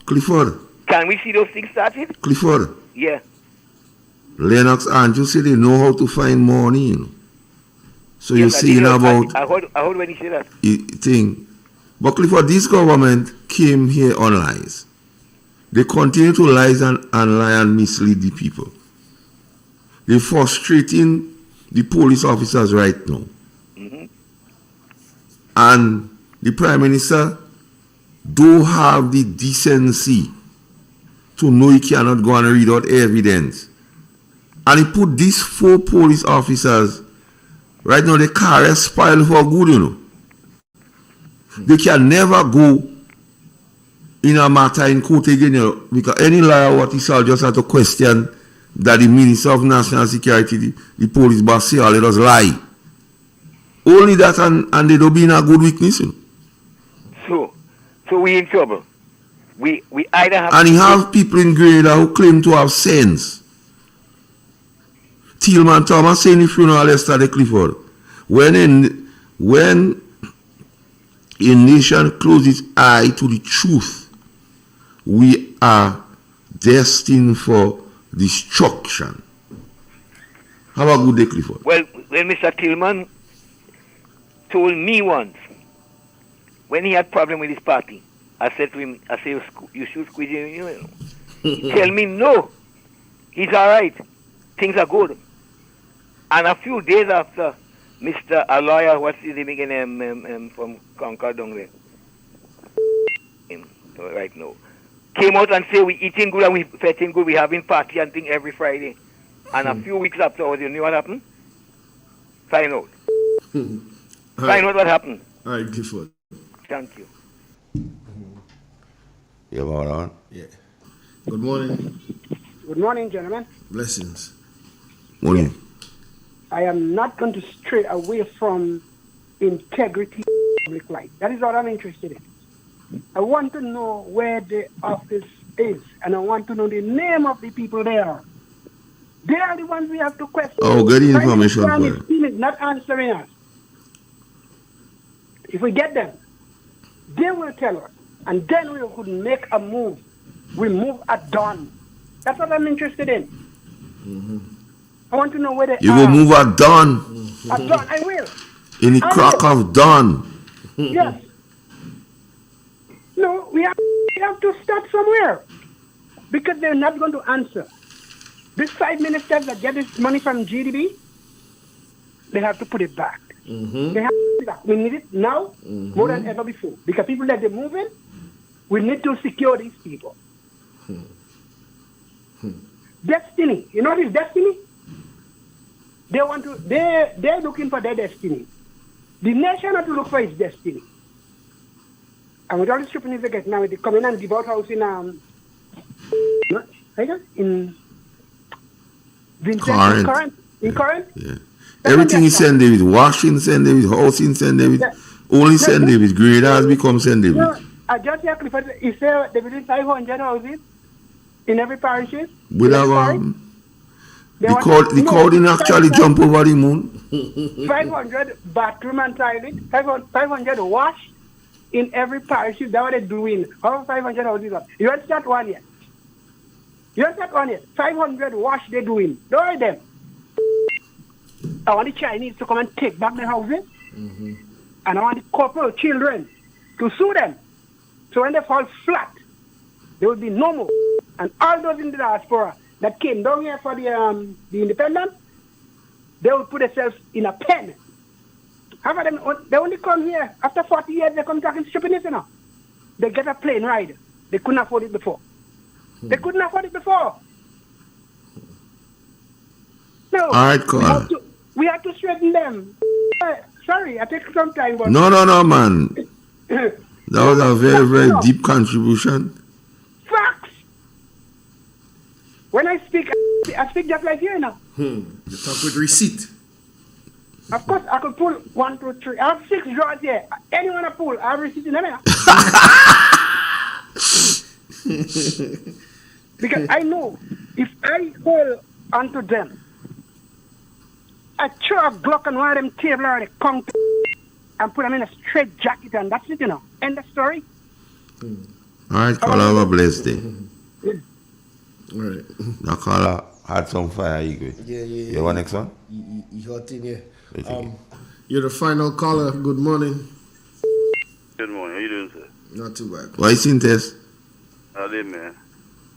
Clifford. Can we see those things started? Clifford. Yeah. Lennox Andrew said they know how to find money, you know. So yes, you're saying about I heard when he said that. Thing. But Clifford, this government came here on lies. They continue to lie and mislead the people. They're frustrating the police officers right now. And the Prime Minister don't have the decency to know he cannot go and read out evidence. And he put these 4 police officers, right now the car is spoiled for good, you know. They can never go in a matter in court again, you know, because any lawyer what he saw just have to question that the Minister of National Security, the police boss say all it does lie. Only that and they don't be in a good witness, you know. So we in trouble. We either have... And you have people in Grenada who claim to have sense. Tillman Thomas saying the funeral yesterday, Clifford. When a nation closes its eye to the truth, we are destined for destruction. Have a good day, Clifford. Well, when Mr. Tillman told me once, when he had problem with his party, I said to him, you should squeeze him, you know. He tell me, no, he's all right. Things are good. And a few days after, a lawyer, what's his name again, from Concord down there, right now, came out and said, we eating good and we fetting good, we having party and thing every Friday. And a few weeks afterwards, you know what happened? Find out. Find out what happened. All right, Clifford. Thank you. You have all on? Yeah. Good morning. Good morning, gentlemen. Blessings. Morning. I am not going to stray away from integrity of public life. That is what I'm interested in. I want to know where the office is, and I want to know the name of the people there. They are the ones we have to question. Oh, get the information for you. He is not answering us. If we get them, they will tell us, and then we could make a move. We move at dawn. That's what I'm interested in. I want to know where they You are. will move at dawn. At dawn, I will. In the crack of dawn. Yes. No, we have to start somewhere. Because they're not going to answer. These 5 ministers that get this money from GDB, they have to put it back. They have to put it back. We need it now more than ever before. Because people that they're moving, we need to secure these people. Destiny. You know what is destiny? They want to. They're looking for their destiny. The nation has to look for its destiny. And with all the stupidness they get now, they come in and give out house in in Vincent, Current. in Current. Yeah. Everything is St. David. Washing St. David, housing St. David. Yeah. Only St. David. Grade has become St. David. No, I just hear Clifford. He said they building 500 houses in every parish. With the crowd didn't actually jump over the moon. 500 bathroom and toilet, 500 wash in every parish. That's what they're doing. How 500 houses up? You don't start one yet. 500 wash they're doing. Don't worry them. I want the Chinese to come and take back the houses. And I want the couple children to sue them. So when they fall flat, there will be no more. And all those in the diaspora that came down here for the independence, they will put themselves in a pen. Half of them, they only come here after 40 years. They come talking stupidness, you know. They get a plane ride. They couldn't afford it before. They couldn't afford it before. No. All right, Carl. We have to straighten them. Sorry, I take some time, but No, man. That was a very, very deep contribution. Facts. When I speak just like you now. You talk with receipt. Of course, I could pull 1, 2, 3. I have 6 drawers here. Anyone I pull, I have receipt in them. Because I know if I hold onto them, I throw a Glock on one of them table or the conch and put them in a straight jacket, and that's it, you know. End of story. All right, caller, have a blessed day. All right. Now, caller had some fire, Igwe. Yeah. You want next one? You hot in here. You're the final caller. Good morning. Good morning. How you doing, sir? Not too bad. Why is in test? Howdy, man.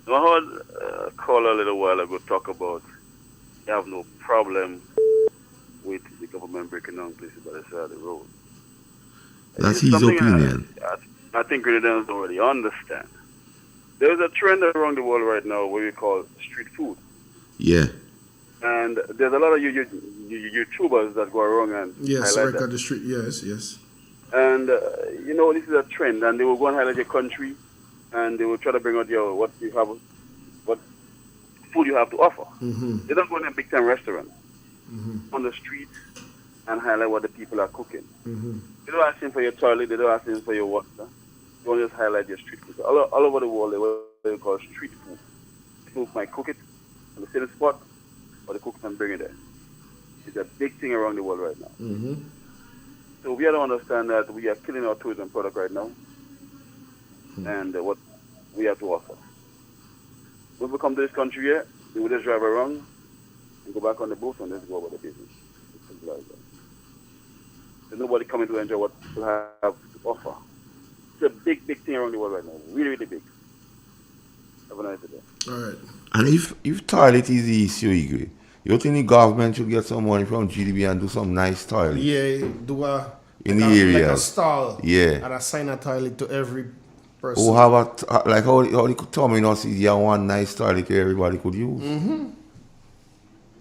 I heard a caller a little while ago talk about you have no problem with the government breaking down places by the side of the road. That's his opinion. I think Grenadians don't really understand. There's a trend around the world right now what we call street food. Yeah. And there's a lot of YouTubers that go around and highlight record the street. Yes. And, this is a trend, and they will go and highlight your country, and they will try to bring out what food you have to offer. They don't go in a big-time restaurant on the street and highlight what the people are cooking. They don't ask them for your toilet, they don't ask them for your water. They want to just highlight your street food. All over the world, they call street food. People might cook it on the same spot, or they cook it and bring it there. It's a big thing around the world right now. So we have to understand that we are killing our tourism product right now, and what we have to offer. When we come to this country here, we will just drive around and go back on the boat and just go about the business. It's simple as that. There's nobody coming to enjoy what we have to offer. It's a big thing around the world right now. Really, really big. Have a nice day. All right. And if toilet is the issue, Igwe, you think the government should get some money from GDB and do some nice toilet? Yeah, do in the area. Like a stall. Yeah. And assign a toilet to every person. Who have how the terminus is here, one nice toilet everybody could use.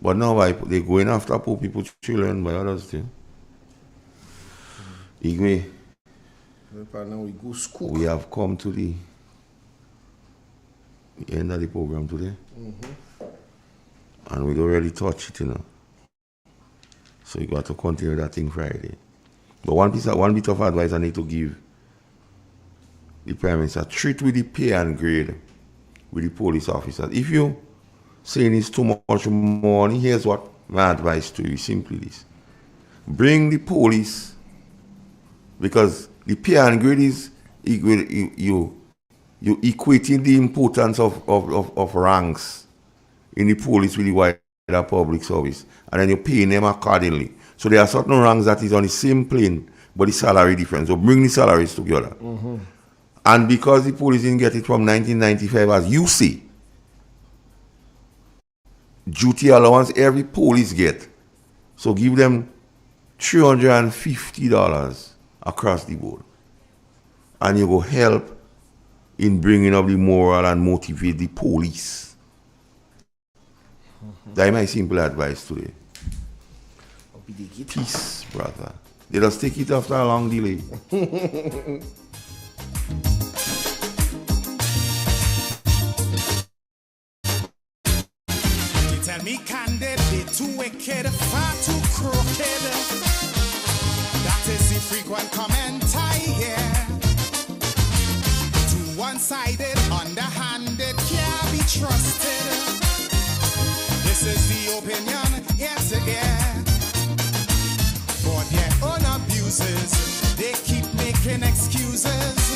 But now they going after poor people, children, by others too. Igwe, now we go school. we have come to the the end of the program today. And we don't really touch it, you know. So you got to continue that thing Friday. But one bit of advice I need to give the Prime Minister, treat with the pay and grade with the police officers. If you saying it's too much money, here's what my advice to you, simply this. Bring the police, because the pay and grade is you equating the importance of ranks in the police with the wider public service, and then you're paying them accordingly. So there are certain ranks that is on the same plane, but the salary different. So bring the salaries together. And because the police didn't get it from 1995, as you see, duty allowance every police get. So give them $350 across the board. And you go help in bringing up the moral and motivate the police. That's my simple advice today. Peace, brother. They just take it after a long delay. You tell me candid, they too wicked, far too crooked. That is the frequent comment I hear. Too one-sided, underhanded, can't be trusted. This is the opinion, yes, again. For their own abuses, they keep making excuses.